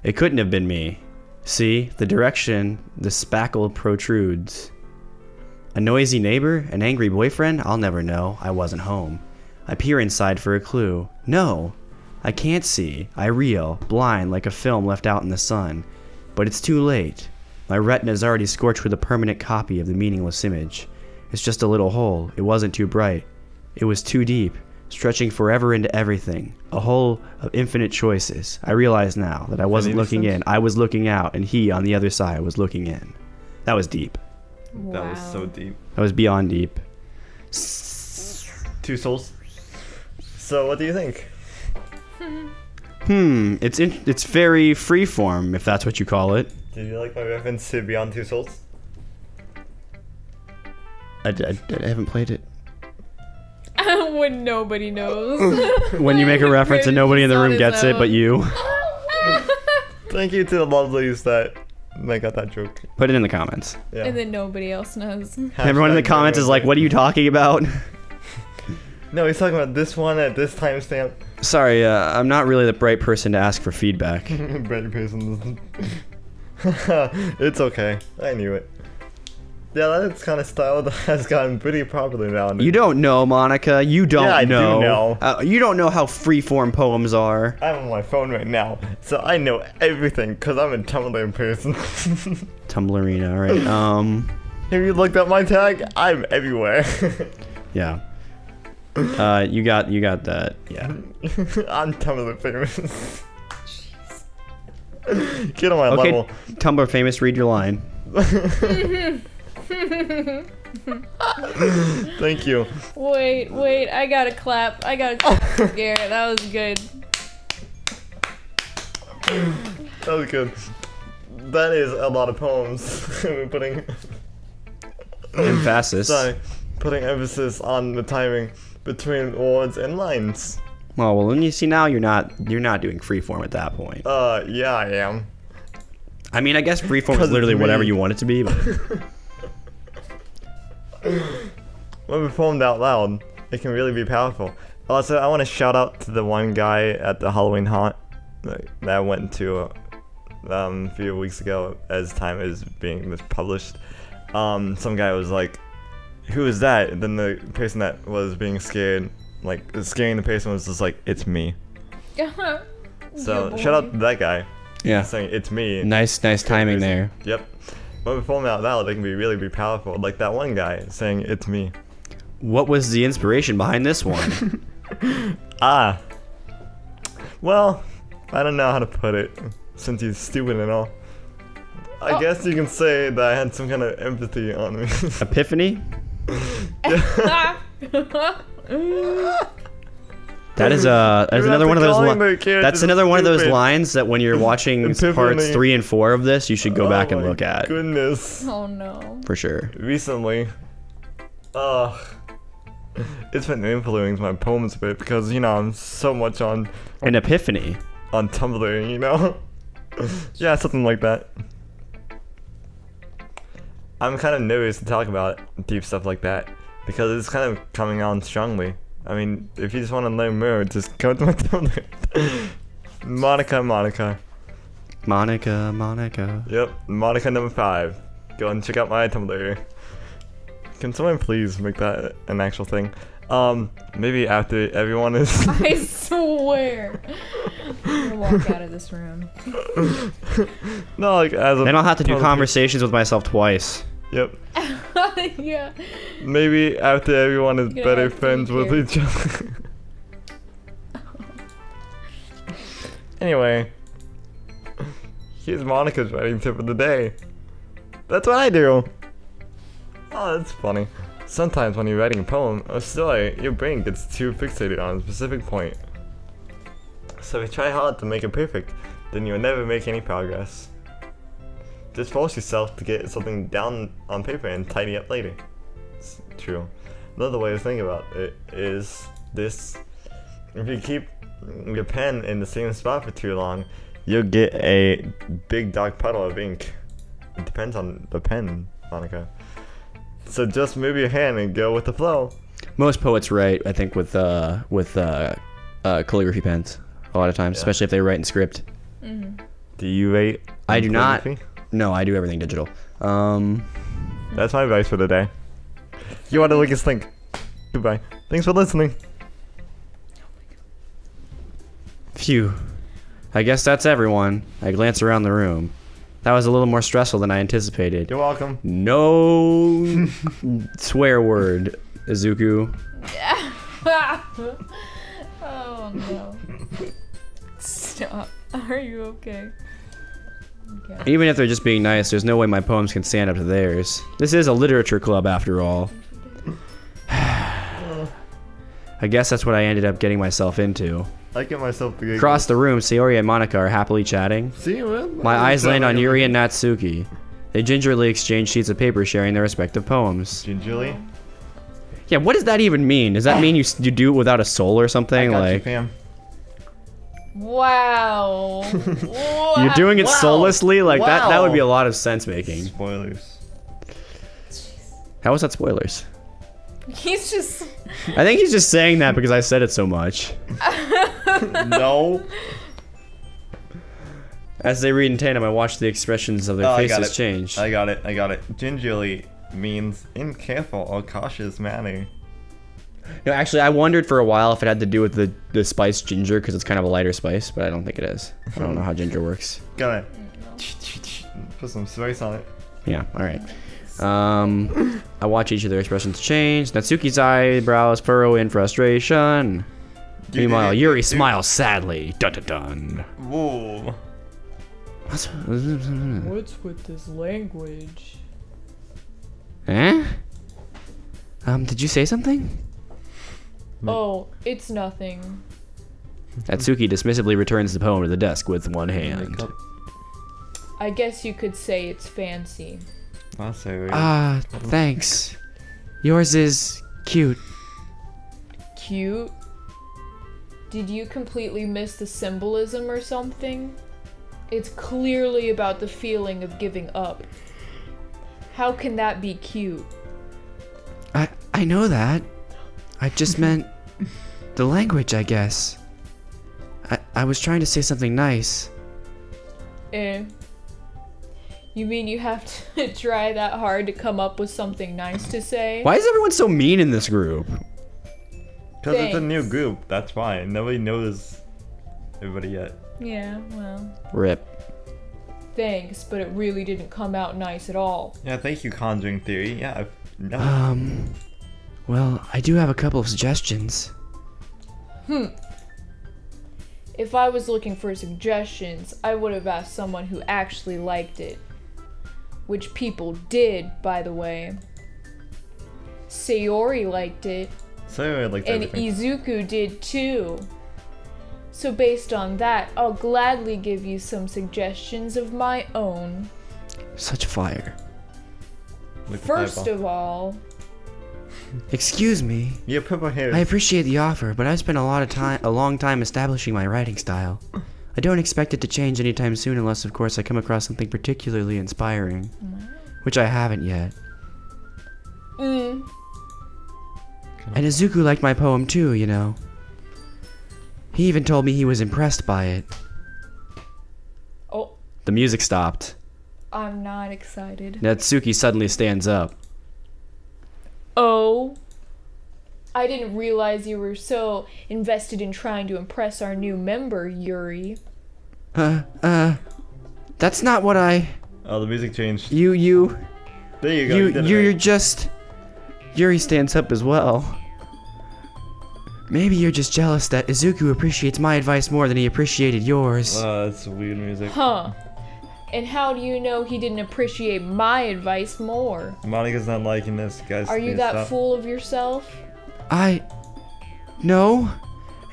C: It couldn't have been me. See, the direction the spackle protrudes. A noisy neighbor? An angry boyfriend? I'll never know. I wasn't home. I peer inside for a clue. No! I can't see. I reel, blind like a film left out in the sun. But it's too late. My retina's already scorched with a permanent copy of the meaningless image. It's just a little hole. It wasn't too bright. It was too deep, stretching forever into everything. A hole of infinite choices. I realize now that I wasn't looking in. I was looking out, and he on the other side was looking in. That was deep.
B: Wow.
A: That was so deep.
C: That was beyond deep.
A: 2 souls. So what do you think?
C: It's very freeform, if that's what you call it.
A: Did you like my reference to Beyond 2 Souls?
C: I haven't played it.
B: When nobody knows.
C: When you make a reference and nobody in the room gets it but you.
A: Thank you to the lovelies that got that joke.
C: Put it in the comments.
A: Yeah.
B: And then nobody else knows.
C: Everyone in the comments is like, what are you talking about?
A: No, he's talking about this one at this timestamp.
C: Sorry, I'm not really the right person to ask for feedback.
A: Brady person. It's okay. I knew it. Yeah, that's kind of style that has gotten pretty popular now.
C: You don't know, Monica. You don't
A: Yeah, I
C: know.
A: do know.
C: You don't know how freeform poems are.
A: I'm on my phone right now, so I know everything because I'm a Tumblr person.
C: Tumblrina, right?
A: Have you looked up my tag? I'm everywhere.
C: Yeah. You got that. Yeah.
A: I'm Tumblr famous. Get on my
C: Okay,
A: level.
C: Tumblr famous. Read your line.
A: Thank you.
B: Wait, I gotta clap. I gotta clap, Garrett. That was good.
A: That was good. That is a lot of poems. We're putting
C: Emphasis.
A: putting emphasis on the timing between words and lines.
C: Well, then you see now you're not doing freeform at that point.
A: Yeah, I am.
C: I mean, I guess freeform
A: 'Cause
C: is literally
A: it's
C: whatever
A: me.
C: you want it to be. But
A: When performed out loud, it can really be powerful. Also, I want to shout out to the one guy at the Halloween haunt that I went to a few weeks ago as time is being published. Some guy was like, who is that? And then the person that was being scared, like scaring the person, was just like, it's me. So shout out to that guy.
C: Yeah.
A: Saying it's me.
C: Nice timing there.
A: Yep. But performing out loud, they can be really powerful. Like that one guy saying it's me.
C: What was the inspiration behind this one?
A: Well, I don't know how to put it, since he's stupid and all. I guess you can say that I had some kind of empathy on me.
C: Epiphany? That is that's another one of those. That's another one of those lines that when you're watching parts 3 and 4 of this, you should go back and look at.
A: Goodness.
B: Oh no.
C: For sure.
A: Recently, it's been influencing my poems a bit because I'm so much on
C: An epiphany.
A: on Tumblr, Yeah, something like that. I'm kind of nervous to talk about deep stuff like that because it's kind of coming on strongly. I mean, if you just want to learn more, just go to my Tumblr. Monica. Yep, Monica number 5. Go and check out my Tumblr. Can someone please make that an actual thing? Maybe after everyone is...
B: I swear. I'm gonna walk out of this room.
A: No, like as a...
C: Then I'll have to do conversations with myself twice.
A: Yep.
B: Yeah.
A: Maybe after everyone is
B: You're gonna
A: better
B: have to
A: friends
B: be
A: with
B: here.
A: each other. Anyway. Here's Monica's writing tip of the day. That's what I do. Oh, that's funny. Sometimes when you're writing a poem or story, your brain gets too fixated on a specific point. So if you try hard to make it perfect, then you'll never make any progress. Just force yourself to get something down on paper and tidy up later. It's true. Another way to think about it is this. If you keep your pen in the same spot for too long, you'll get a big dark puddle of ink. It depends on the pen, Monica. So just move your hand and go with the flow.
C: Most poets write, I think, with calligraphy pens a lot of times, especially if they write in script.
B: Mm-hmm.
A: Do you rate?
C: I do not.
A: calligraphy?
C: No, I do everything digital.
A: That's my advice for the day. You want to Lucas think. Goodbye. Thanks for listening.
C: Phew. I guess that's everyone. I glance around the room. That was a little more stressful than I anticipated.
A: You're welcome.
C: No swear word, Izuku.
B: Oh no. Stop. Are you okay? Okay.
C: Even if they're just being nice, there's no way my poems can stand up to theirs. This is a literature club after all. I guess that's what I ended up getting myself into.
A: I get myself to get
C: Across the room, Sayori and Monica are happily chatting.
A: See, man?
C: My eyes land on Yuri and Natsuki. They gingerly exchange sheets of paper sharing their respective poems.
A: Gingerly?
C: Yeah, what does that even mean? Does that mean you do it without a soul or something?
A: I got you,
C: Like
A: Pam.
B: Wow.
C: you're doing it
A: Wow.
C: soullessly? Like that
A: Wow.
C: would be a lot of sense making.
A: Spoilers.
C: How was that spoilers?
B: He's just.
C: I think he's just saying that because I said it so much.
A: No.
C: As they read in tandem, I watch the expressions of their
A: Oh, I got
C: faces
A: it.
C: change.
A: I got it. Gingerly means in careful or cautious manner.
C: No, actually, I wondered for a while if it had to do with the spice ginger because it's kind of a lighter spice, but I don't think it is. I don't know how ginger works.
A: Got it. Put some spice on it.
C: Yeah, all right. I watch each of their expressions change. Natsuki's eyebrows furrow in frustration. Meanwhile, Yuri smiles sadly. Dun dun dun.
A: Whoa.
B: What's with this language?
C: Eh? Did you say something?
B: Oh, it's nothing.
C: Natsuki dismissively returns the poem to the desk with one hand.
B: I guess you could say it's fancy.
A: That's so weird.
C: Thanks. Yours is cute.
B: Cute? Did you completely miss the symbolism or something? It's clearly about the feeling of giving up. How can that be cute?
C: I know that. I just meant the language, I guess. I was trying to say something nice.
B: You You mean you have to try that hard to come up with something nice to say?
C: Why is everyone so mean in this group?
A: Because it's a new
B: Thanks.
A: group, that's why. Nobody knows everybody yet.
B: Yeah, well,
C: Rip.
B: thanks, but it really didn't come out nice at all.
A: Yeah, thank you, Conjuring Theory. Yeah, no.
C: Well, I do have a couple of suggestions.
B: If I was looking for suggestions, I would have asked someone who actually liked it. Which people did, by the way. Sayori liked it,
A: So I like
B: and
A: everything.
B: Izuku did too. So based on that, I'll gladly give you some suggestions of my own.
C: Such fire.
A: Like the
B: First
A: fireball.
B: of all,
C: Excuse me.
A: You have purple hair.
C: I appreciate the offer, but I've spent a long time establishing my writing style. I don't expect it to change anytime soon unless, of course, I come across something particularly inspiring. Which I haven't yet. And Izuku liked my poem too, you know. He even told me he was impressed by it.
B: oh,
C: The music stopped.
B: I'm not excited.
C: Natsuki suddenly stands up.
B: Oh, I didn't realize you were so invested in trying to impress our new member, Yuri.
C: That's not what I...
A: Oh, the music changed.
C: You...
A: There you go. You did it
C: You're
A: right.
C: just... Yuri stands up as well. Maybe you're just jealous that Izuku appreciates my advice more than he appreciated yours.
A: That's weird music.
B: Huh. And how do you know he didn't appreciate my advice more?
A: Monica's not liking this, guys.
B: Are you
A: Please
B: that
A: stop.
B: full of yourself?
C: No.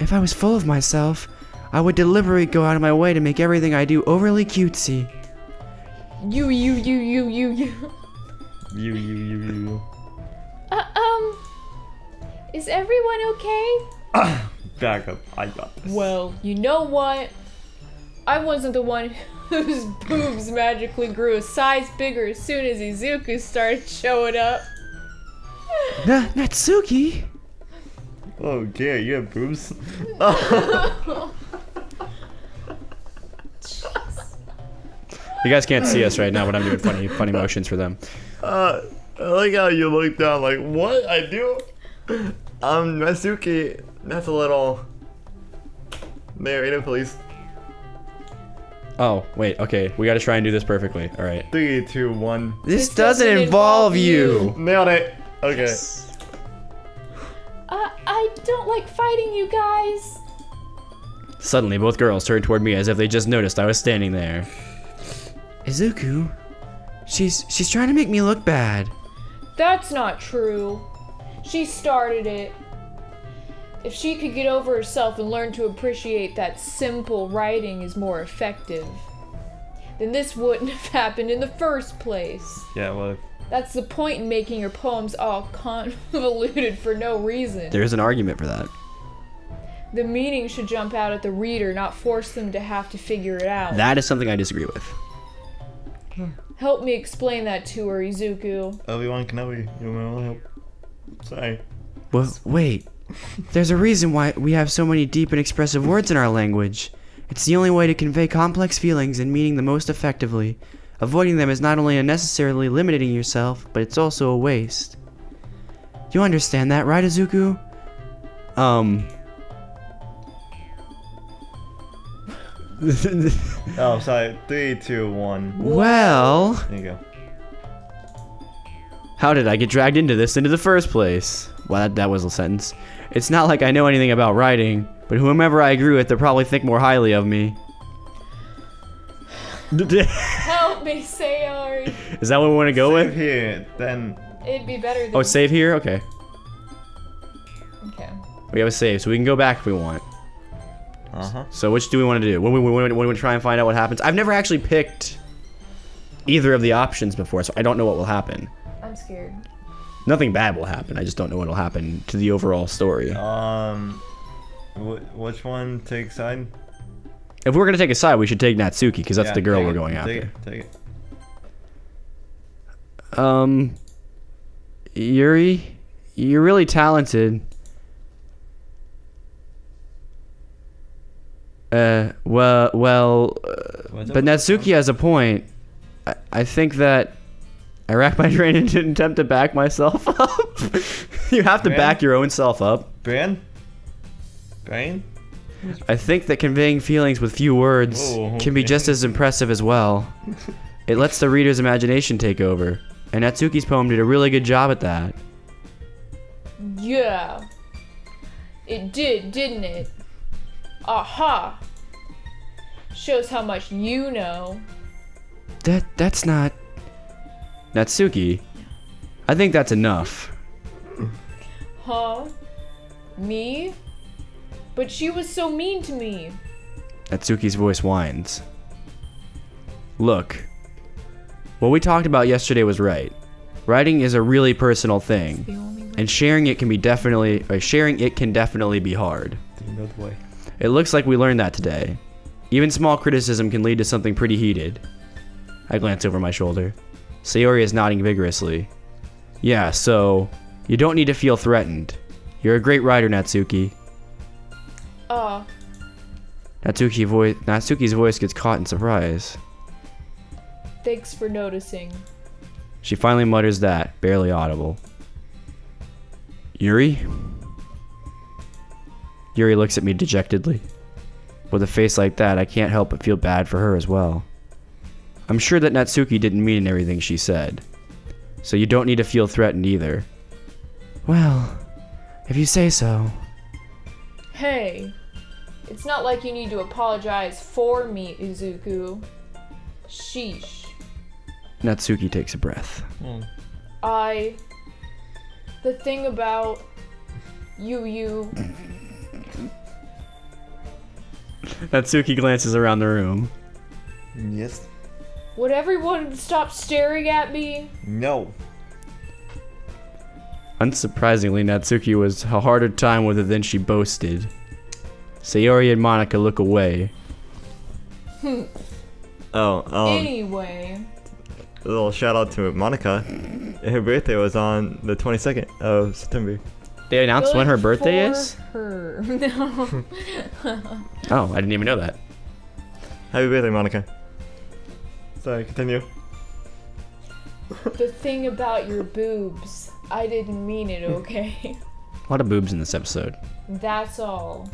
C: If I was full of myself, I would deliberately go out of my way to make everything I do overly cutesy.
B: You.
A: You.
B: Is everyone okay?
A: Back up. I got this.
B: Well, you know what? I wasn't the one whose boobs magically grew a size bigger as soon as Izuku started showing up.
C: Natsuki?
A: Oh, Garret, you have boobs?
C: You guys can't see us right now, but I'm doing funny motions for them.
A: I like how you look down like, what? I do? Natsuki, that's a little... Narrator, please.
C: Oh, wait, okay. We gotta try and do this perfectly. Alright.
A: 3, 2, 1.
C: This doesn't involve you!
A: Nailed it. Okay.
B: I don't like fighting you guys.
C: Suddenly, both girls turned toward me as if they just noticed I was standing there. Izuku? She's trying to make me look bad.
B: That's not true. She started it. If she could get over herself and learn to appreciate that simple writing is more effective, then this wouldn't have happened in the first place.
A: Yeah, well,
B: That's the point in making your poems all convoluted for no reason.
C: There is an argument for that.
B: The meaning should jump out at the reader, not force them to have to figure it out.
C: That is something I disagree with.
B: Help me explain that to her, Izuku.
A: Obi-Wan Kenobi, you want help? Sorry.
C: Well, wait. There's a reason why we have so many deep and expressive words in our language. It's the only way to convey complex feelings and meaning the most effectively. Avoiding them is not only unnecessarily limiting yourself, but it's also a waste. You understand that, right, Izuku?
A: Oh, sorry. 3, 2, 1.
C: Well...
A: There you go.
C: How did I get dragged into the first place? Well, that was a sentence. It's not like I know anything about writing, but whomever I agree with, they'll probably think more highly of me.
B: Help me, Sayori.
C: Is that what we want to go
A: Save
C: with?
A: here, then...
B: It'd be better than...
C: Oh, save here? Okay.
B: Okay.
C: We have a save, so we can go back if we want.
A: Uh-huh.
C: So which do we want to do? When we try and find out what happens? I've never actually picked either of the options before, so I don't know what will happen.
B: I'm scared.
C: Nothing bad will happen. I just don't know what will happen to the overall story.
A: Which one takes side?
C: If we're gonna take a side, we should take Natsuki because that's
A: Yeah,
C: the girl
A: take
C: we're
A: it,
C: going
A: take
C: after.
A: it, take it.
C: Yuri, you're really talented.
A: What's
C: But
A: up?
C: Natsuki has a point. I think that I racked my brain and didn't attempt to back myself up. You have to
A: Man.
C: back your own self up.
A: Brain?
C: I think that conveying feelings with few words
A: Oh,
C: can be
A: okay.
C: just as impressive as well. It lets the reader's imagination take over, and Natsuki's poem did a really good job at that.
B: Yeah. It did, didn't it? Aha! Shows how much you know.
C: That's not... Natsuki, I think that's enough.
B: Huh? Me? But she was so mean to me.
C: Natsuki's voice whines. Look, what we talked about yesterday was right. Writing is a really personal thing,
B: The only way.
C: and sharing it can definitely be hard.
A: No way.
C: It looks like we learned that today. Even small criticism can lead to something pretty heated. I glance over my shoulder. Sayori is nodding vigorously. Yeah, so you don't need to feel threatened. You're a great writer, Natsuki. Natsuki's voice gets caught in surprise.
B: Thanks for noticing.
C: She finally mutters that, barely audible. Yuri? Yuri looks at me dejectedly. With a face like that, I can't help but feel bad for her as well. I'm sure that Natsuki didn't mean everything she said. So you don't need to feel threatened either. Well, if you say so.
B: Hey, it's not like you need to apologize for me, Izuku. Sheesh.
C: Natsuki takes a breath.
B: The thing about you.
C: Natsuki glances around the room.
A: Yes.
B: Would everyone stop staring at me?
A: No.
C: Unsurprisingly, Natsuki was a harder time with it than she boasted. Sayori and Monica look away.
B: Anyway.
A: A little shout out to Monica. Her birthday was on the 22nd of September.
C: They announced when her
B: Good
C: birthday
B: for
C: is?
B: Her. No.
C: Oh, I didn't even know that.
A: Happy birthday, Monica. Sorry, continue.
B: The thing about your boobs. I didn't mean it, okay?
C: A lot of boobs in this episode.
B: That's all.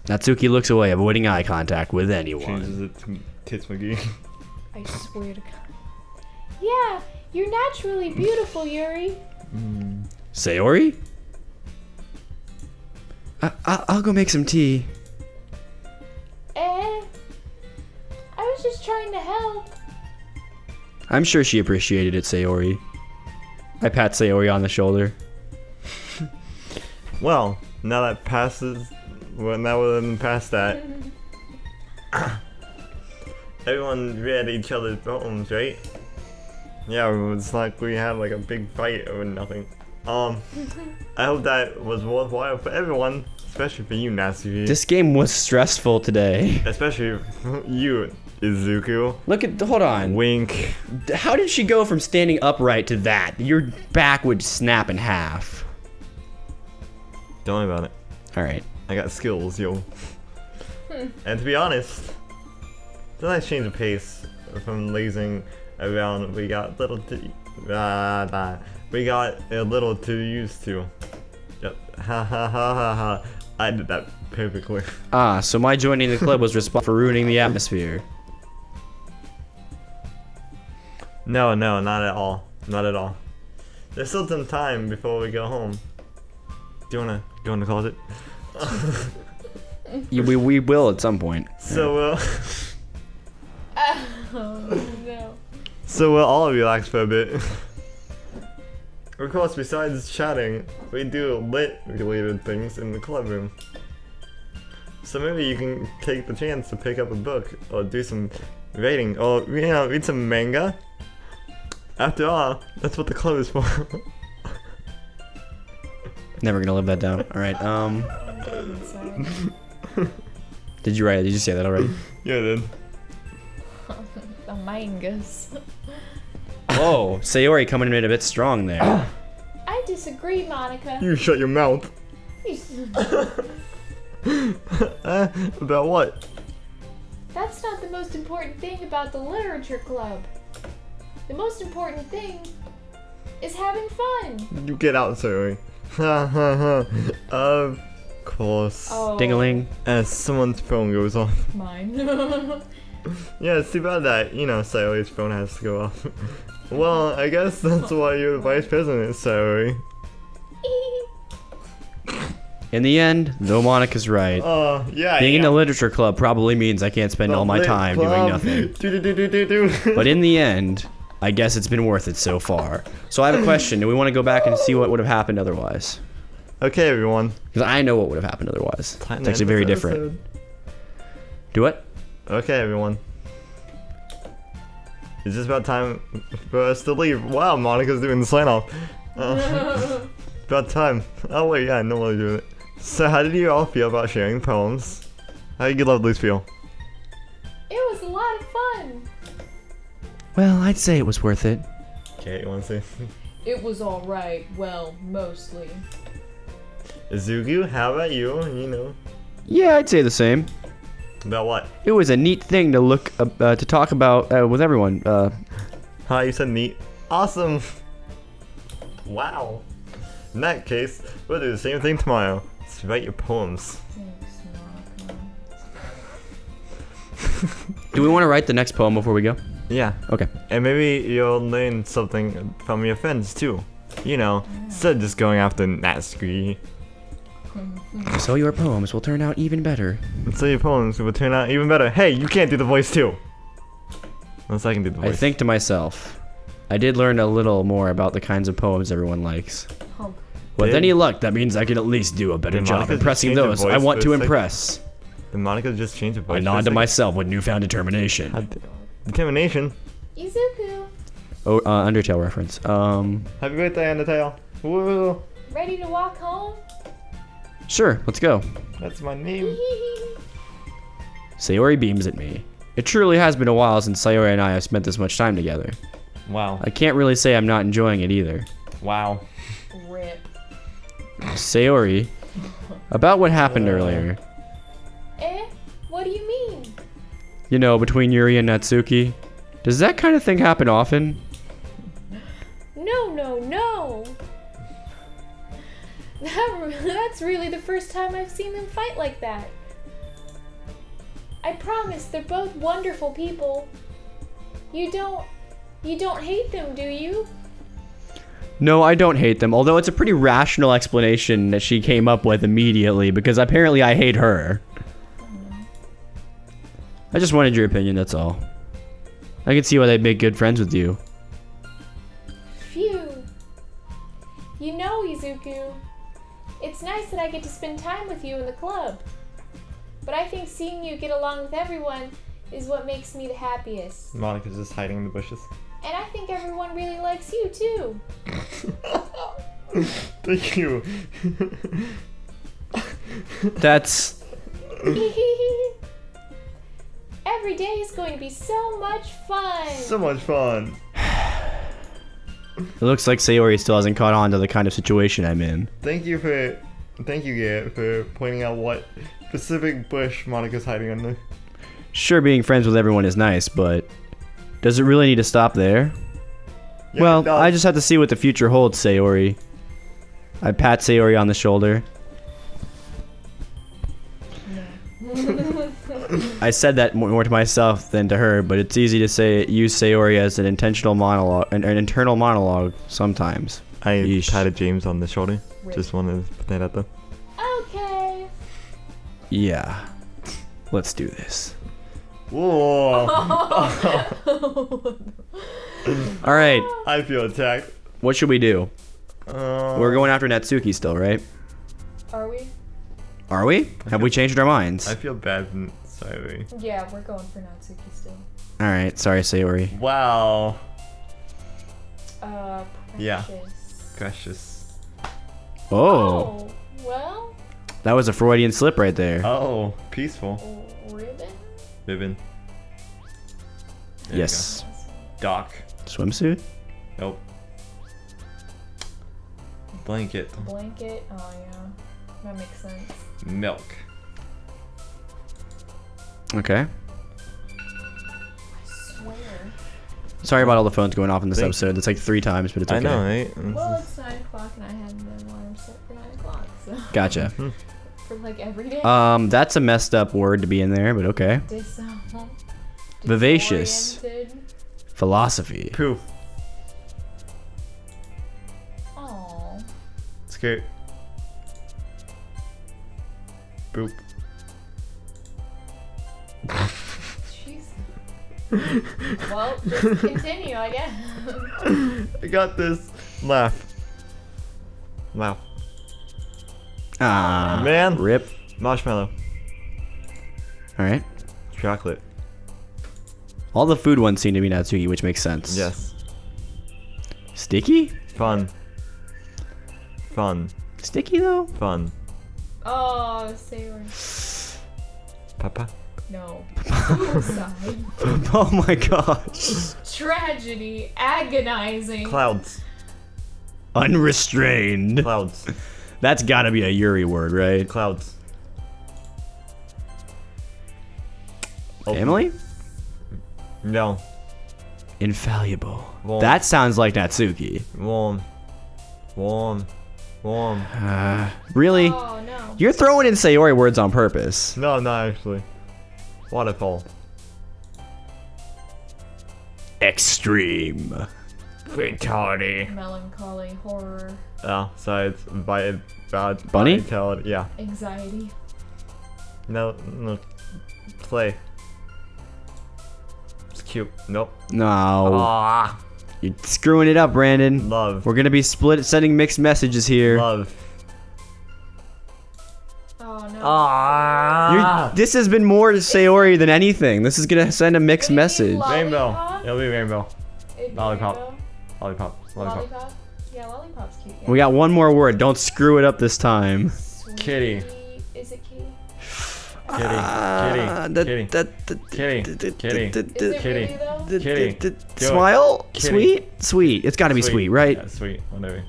C: Natsuki looks away, avoiding eye contact with
A: Changes
C: anyone.
A: it to Tits McGee.
B: I swear to God. Yeah, you're naturally beautiful, Yuri.
C: Sayori? I'll go make some tea.
B: I was just trying to help.
C: I'm sure she appreciated it, Sayori. I pat Sayori on the shoulder.
A: Well, now that we're past that, everyone read each other's poems, right? Yeah, it's like we had like a big fight over nothing. I hope that was worthwhile for everyone, especially for you, Natsuki.
C: This game was stressful today.
A: Especially you, Izuku.
C: Hold on.
A: Wink.
C: How did she go from standing upright to that? Your back would snap in half.
A: Don't worry about it.
C: Alright.
A: I got skills, yo. And to be honest, it's a nice change of pace from lazing around. We got a little too used to. Yep. Ha ha ha ha ha. I did that perfectly.
C: Ah, so my joining the club was responsible for ruining the atmosphere.
A: No, not at all. Not at all. There's still some time before we go home. Do you wanna go in the closet?
C: We will at some point.
A: So
B: Oh, no.
A: So we'll all relax for a bit. Of course, besides chatting, we do lit-related things in the club room. So maybe you can take the chance to pick up a book, or do some reading, or read some manga. After all, that's what the club is for.
C: Never gonna live that down. Alright, Did you say that already?
A: Yeah, I did.
B: The mangas.
C: Whoa, Sayori coming in a bit strong there.
B: I disagree, Monica.
A: You shut your mouth. About what?
B: That's not the most important thing about the literature club. The most important thing is having fun.
A: You get out, Sayori. Ha ha ha. Of course.
B: Oh,
C: Ding-a-ling.
A: As someone's phone goes off.
B: mine.
A: Yeah, it's too bad that, Sayori's phone has to go off. Well, I guess that's why you're the vice president, Sayori.
C: In the end, though Monica's right.
A: Yeah.
C: Being in the literature club probably means I can't spend all my time doing nothing. But in the end, I guess it's been worth it so far. So I have a question. Do we want to go back and see what would have happened otherwise?
A: Okay, everyone.
C: Because I know what would have happened otherwise.
A: Time
C: It's
A: to
C: actually
A: end
C: very
A: this
C: different.
A: episode.
C: Do it?
A: Okay, everyone. It's just about time for us to leave. Wow, Monica's doing the sign off. About time. Oh wait, yeah, I know what I'm doing it. So how did you all feel about sharing poems? How did you lovelies feel?
B: It was a lot of fun.
C: Well, I'd say it was worth it.
A: Okay, you wanna say?
B: It was alright. Well, mostly.
A: Izuku, how about you?
C: Yeah, I'd say the same.
A: About what?
C: It was a neat thing to to talk about with everyone.
A: Hi, you said neat. Awesome! Wow. In that case, we'll do the same thing tomorrow. Let's write your poems.
B: Thanks, Monica.
C: Do we want to write the next poem before we go?
A: Yeah.
C: Okay.
A: And maybe you'll learn something from your friends too. Instead of just going after Natsuki.
C: So your poems will turn out even better.
A: So your poems will turn out even better. Hey, you can't do the voice too! Unless I can do the
C: I
A: voice.
C: think to myself, I did learn a little more about the kinds of poems everyone likes.
B: Hump.
C: With
A: Did?
C: any luck, that means I can at least do a better
A: Did
C: job
A: Monica just
C: impressing
A: change her
C: those
A: voice
C: I want
A: for
C: to
A: a second?
C: impress.
A: Did Monica just change her voice?
C: I
A: for a
C: nod to
A: second?
C: myself with newfound determination.
A: Determination.
B: Izuku,
C: Oh, Undertale reference.
A: Happy birthday, Undertale. Woo!
B: ready to walk home?
C: Sure, let's go.
A: That's my name.
C: Sayori beams at me. It truly has been a while since Sayori and I have spent this much time together.
A: Wow.
C: I can't really say I'm not enjoying it either.
A: Wow.
B: Rip.
C: Sayori, about what happened earlier.
B: What do you mean?
C: Between Yuri and Natsuki. Does that kind of thing happen often?
B: No. That's really the first time I've seen them fight like that. I promise they're both wonderful people. You don't hate them, do you?
C: No, I don't hate them, although it's a pretty rational explanation that she came up with immediately, because apparently I hate her. I just wanted your opinion, that's all. I can see why they'd make good friends with you.
B: Phew. Izuku, it's nice that I get to spend time with you in the club. But I think seeing you get along with everyone is what makes me the happiest.
A: Monica's just hiding in the bushes.
B: And I think everyone really likes you too.
A: Thank you.
C: That's...
B: Every day is going to be so much fun.
A: So much fun.
C: It looks like Sayori still hasn't caught on to the kind of situation I'm in.
A: Thank you, Garret, for pointing out what specific bush Monica's hiding under.
C: Sure, being friends with everyone is nice, but does it really need to stop there?
A: Yeah,
C: Well,
A: it does.
C: I just have to see what the future holds, Sayori. I pat Sayori on the shoulder. I said that more to myself than to her, but it's easy to use Sayori as an intentional monologue, an internal monologue sometimes.
A: I
C: Yeesh.
A: patted James on the shoulder.
B: Rip.
A: Just wanted to put that out there.
B: Okay.
C: Yeah. Let's do this.
A: Whoa!
C: All right.
A: I feel attacked.
C: What should we do? We're going after Natsuki still, right?
B: Are we?
C: Are we? Have we changed our minds?
A: I feel bad. Sorry.
B: Yeah, we're going for Natsuki still.
C: All right. Sorry, Sayori.
A: Wow.
B: Precious.
A: Yeah. Precious.
C: Oh,
B: Well,
C: that was a Freudian slip right there.
A: Oh, peaceful.
B: ribbon?
A: Ribbon. There you
C: Yes.
A: go. Doc.
C: Swimsuit?
A: Nope. Blanket.
B: Blanket? Oh, yeah. That makes sense.
A: Milk.
C: Okay.
B: Where?
C: Sorry about all the phones going off in this
A: Thank-
C: episode. It's like 3 times, but it's okay.
A: I know, right?
B: Well, it's 9 o'clock and I had an alarm set for 9 o'clock, so.
C: Gotcha.
B: For like every day.
C: That's a messed up word to be in there, but okay. Vivacious.
B: Disoriented.
C: Philosophy.
A: Poof.
B: Aw.
A: Skirt. Boop.
B: Jeez. Well, just continue, I guess.
A: I got this. Laugh. Laugh.
C: Ah.
A: Man.
C: Rip.
A: Marshmallow.
C: Alright.
A: Chocolate.
C: All the food ones seem to be Natsuki, which makes sense.
A: Yes.
C: Sticky?
A: Fun. Fun.
C: Sticky though?
A: Fun.
B: Oh, sailor.
A: Papa.
B: No. Suicide.
C: Oh my gosh.
B: Tragedy. Agonizing.
A: Clouds.
C: Unrestrained.
A: Clouds.
C: That's gotta be a Yuri word, right?
A: Clouds.
C: Family?
A: No.
C: Infallible.
A: Warm.
C: That sounds like Natsuki.
A: Warm. Warm. Warm.
C: Really?
B: Oh, no.
C: You're throwing in Sayori words on purpose.
A: No, not actually. Waterfall.
C: Extreme.
A: Fatality.
B: Melancholy. Horror.
A: Yeah, so it's bad
C: Bunny?
A: vitality. Yeah.
B: Anxiety.
A: No, no. Play. It's cute. Nope.
C: No.
A: Ah.
C: You're screwing it up, Brandon.
A: Love.
C: We're gonna be sending mixed messages here.
A: Love.
B: Oh, no.
A: Ah.
C: This has been more Sayori than anything. This is gonna send a mixed
B: Would it be
C: message.
A: Rainbow.
B: Lollipop?
A: It'll be rainbow.
B: It'd be
A: Lollipop.
B: rainbow.
A: Lollipop. Lollipop.
B: Lollipop? Yeah, lollipop's cute. Yeah.
C: We got one more word. Don't screw it up this time.
B: Sweet.
A: Kitty.
B: Is it kitty?
A: Kitty. Kitty. Kitty.
B: Is it
A: Kitty.
B: really though?
A: Kitty. Do it.
C: Smile?
A: Kitty.
C: Sweet? Sweet. It's gotta be sweet, right?
A: Yeah, sweet. Whatever.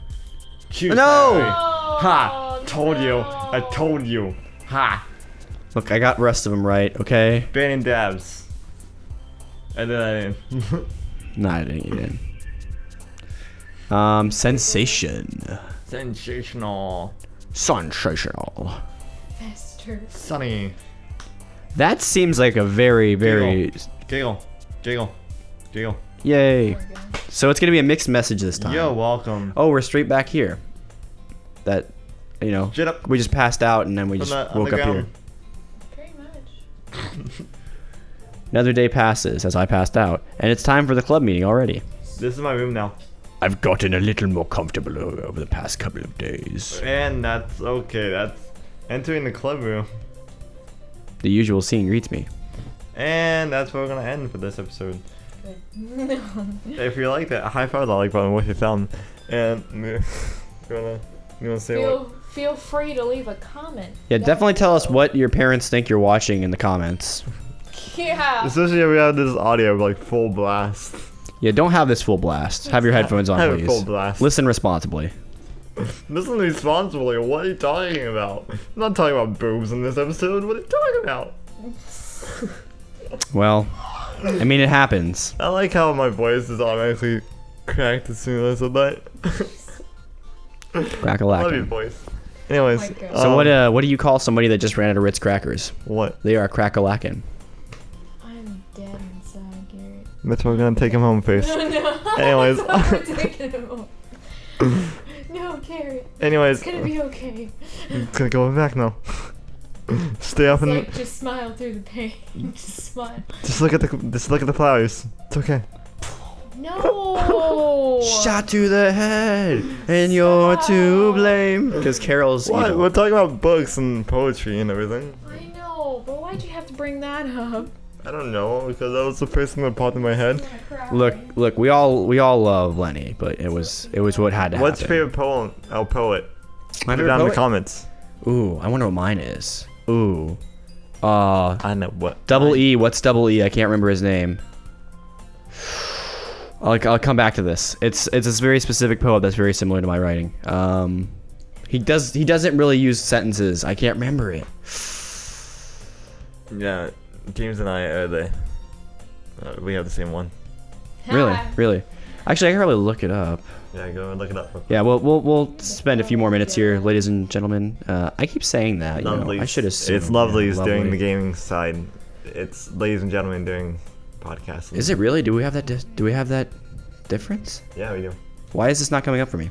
A: Cute.
C: No!
A: Sorry.
B: Oh,
A: Ha! Told you.
B: no.
A: I told you. Ha!
C: Look, I got the rest of them right, okay?
A: Ben and dabs. And then I didn't.
C: Nah, I didn't. You didn't. Sensation.
A: Sensational.
C: Sensational.
B: Fester.
A: Sunny.
C: That seems like a very, very...
A: Giggle. Jiggle. Jiggle.
C: Yay.
B: Organ.
C: So it's gonna be a mixed message this time.
A: You're welcome.
C: Oh, we're straight back here. That, you know,
A: Shut up.
C: we just passed out and then we
A: On
C: just
A: the- on
C: woke
A: the
C: up here.
A: ground.
B: Pretty much.
C: Another day passes as I passed out, and it's time for the club meeting already.
A: This is my room now.
C: I've gotten a little more comfortable over the past couple of days.
A: And that's okay. That's entering the club room.
C: The usual scene greets me.
A: And that's where we're gonna end for this episode.
B: Good.
A: If you like that, high five the like button with your thumb. And you wanna say what?
B: Feel free to leave a comment.
C: Yeah,
B: down
C: definitely tell us
B: below.
C: what your parents think you're watching in the comments.
B: Yeah.
A: Especially if we have this audio like full blast.
C: Yeah, don't have this full blast. Have your headphones on,
A: Have it
C: please.
A: full blast.
C: Listen responsibly.
A: Listen responsibly. What are you talking about? I'm not talking about boobs in this episode. What are you talking about?
C: Well, I mean, it happens.
A: I like how my voice is automatically cracked as soon as I said that.
C: Crack a
A: I love your
C: lack.
A: voice. Anyways.
B: Oh my God.
C: So what do you call somebody that just ran out of Ritz crackers?
A: What?
C: They are crack-a-lackin'.
B: I'm dead inside, Garrett.
A: That's why we're gonna take him home first.
B: No.
A: Anyways.
B: That's not what we're taking him home. No, Garrett.
A: Anyways.
B: It's gonna be okay.
A: It's gonna go back now. Stay up
B: It's
A: and
B: like, just smile through the pain. Just smile.
A: just look at the flowers. It's okay.
B: No.
C: Shot to the head, and you're to blame. Because Carol's
A: What?
C: evil.
A: We're talking about books and poetry and everything.
B: I know, but why'd you have to bring that up?
A: I don't know because that was the first thing that popped in my head.
C: Look, we all love Lenny, but it was what had to happen.
A: What's your favorite poem? Oh, poet.
C: My
A: Put it
C: favorite
A: down in the
C: poet?
A: comments.
C: Ooh, I wonder what mine is. Ooh.
A: I know what.
C: Double E, what's double E? I can't remember his name. I'll come back to this. It's this very specific poem that's very similar to my writing. He doesn't really use sentences. I can't remember it.
A: Yeah, James and I are the We have the same one.
C: Really. Actually, I can probably look it up.
A: Yeah, go and look it up.
C: Yeah, we'll spend a few more minutes here, ladies and gentlemen. I keep saying that. You know, I should assume.
A: It's Lovely's
C: yeah,
A: doing
C: Lovely.
A: the gaming side. It's ladies and gentlemen doing podcasting.
C: Is it really? Do we have that? Do we have that difference?
A: Yeah, we do.
C: Why is this not coming up for me?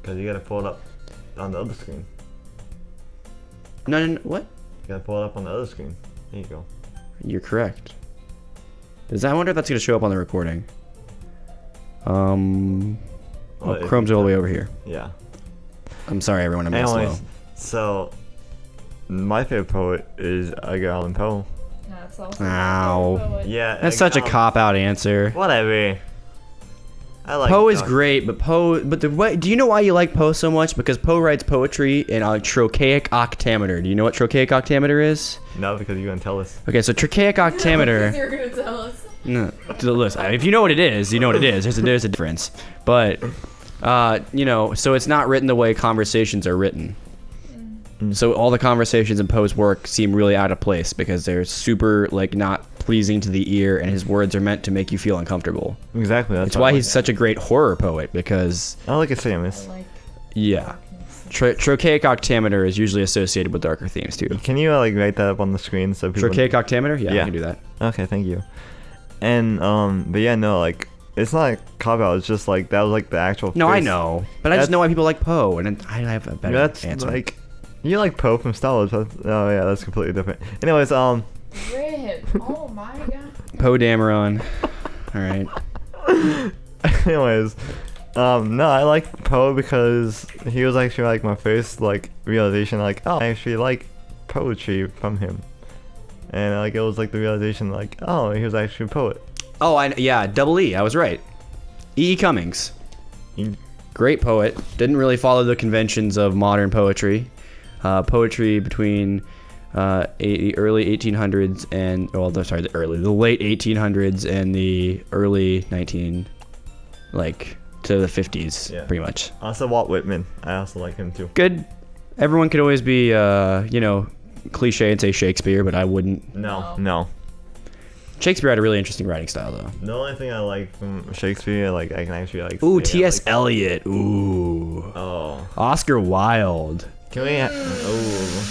A: Because you gotta pull it up on the other screen.
C: No, what?
A: You gotta pull it up on the other screen. There you go.
C: You're correct. I wonder if that's gonna show up on the recording.
A: Well,
C: Chrome's all the way over here.
A: Yeah.
C: I'm sorry, everyone. I'm slow.
A: Anyways, so my favorite poet is Edgar Allan Poe.
B: That's also
C: Ow.
A: Yeah.
C: That's such a
A: Allan-
C: cop-out answer.
A: Whatever. I like
C: Poe is
A: Doc-
C: great, but do you know why you like Poe so much? Because Poe writes poetry in a trochaic octameter. Do you know what trochaic octameter is?
A: No, because you're gonna tell us.
C: Okay, so trochaic octameter.
B: You're gonna tell us.
C: No, listen. If you know what it is, you know what it is. There's a difference, but so it's not written the way conversations are written. So all the conversations in Poe's work seem really out of place because they're super not pleasing to the ear, and his words are meant to make you feel uncomfortable.
A: Exactly.
C: That's why he's such a great horror poet because
A: I like it, Samus.
C: yeah, trochaic octameter is usually associated with darker themes too.
A: Can you write that up on the screen so people?
C: Trochaic octameter? Yeah,
A: Yeah.
C: I can do that.
A: Okay, thank you. And but yeah, no, it's not a cop out. It's just that was the actual.
C: No, I
A: first-
C: know, but I just know why people like Poe, and I have a better
A: That's
C: answer.
A: you like Poe from Star Wars. Oh yeah, that's completely different. Anyways,
B: Rip. Oh my god.
C: Poe Dameron. All right.
A: anyways, no, I like Poe because he was actually my first realization oh, I actually like poetry from him, and it was the realization oh, he was actually a poet.
C: Oh, double E. I was right. E. Cummings. Great poet. Didn't really follow the conventions of modern poetry. Poetry between the early 1800s and the late 1800s and the early to the 50s,
A: Yeah.
C: pretty much.
A: Also, Walt Whitman. I also like him too.
C: Good. Everyone could always be, cliche and say Shakespeare, but I wouldn't.
A: No.
C: Shakespeare had a really interesting writing style, though.
A: The only thing I like from Shakespeare, I can actually
C: Ooh,
A: say
C: T.S. Eliot. Ooh.
A: Oh.
C: Oscar Wilde.
A: Can we?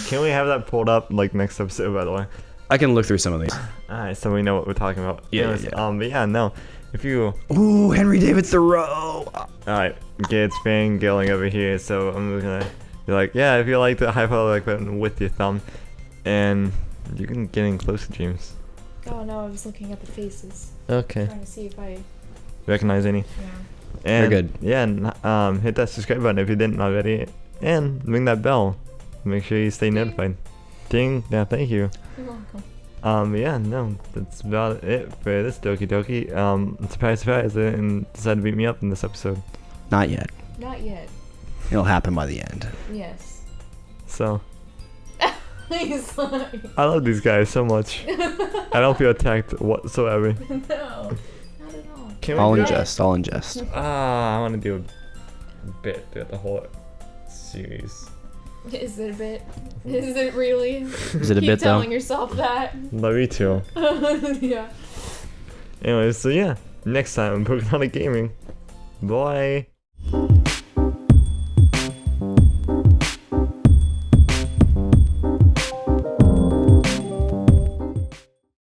A: Can we have that pulled up next episode? By the way.
C: I can look through some of these.
A: All right, so we know what we're talking about.
C: Yeah,
A: Anyways,
C: yeah.
A: But yeah, no. If you.
C: Ooh, Henry David Thoreau.
A: All right, Garrett's fangirling over here, so I'm gonna be yeah, if you like the high power button with your thumb, and you can get in closer, James.
B: Oh no, I was looking at the faces.
A: Okay.
B: Trying to see if I.
A: Recognize any?
B: Yeah.
A: And,
C: Very good.
A: Yeah, and hit that subscribe button if you didn't already, and ring that bell. Make sure you stay notified. Ding. Yeah, thank you.
B: You're welcome.
A: Yeah, no, that's about it for this Doki Doki. Surprise, I didn't decide to beat me up in this episode.
C: Not yet.
B: Not yet.
C: It'll happen by the end.
B: Yes.
A: So,
B: He's like.
A: I love these guys so much. I don't feel attacked whatsoever.
B: No. Not at all.
A: Can
C: All
A: we
C: in
A: do-
C: jest. All in jest.
A: I want to do a bit throughout the whole series.
B: Is it a bit? Is it really?
C: Is it a
B: Keep
C: bit though?
B: telling yourself that.
A: Love you too.
B: Yeah.
A: Anyways, so yeah, next time I'm Pokemon Gaming. Bye.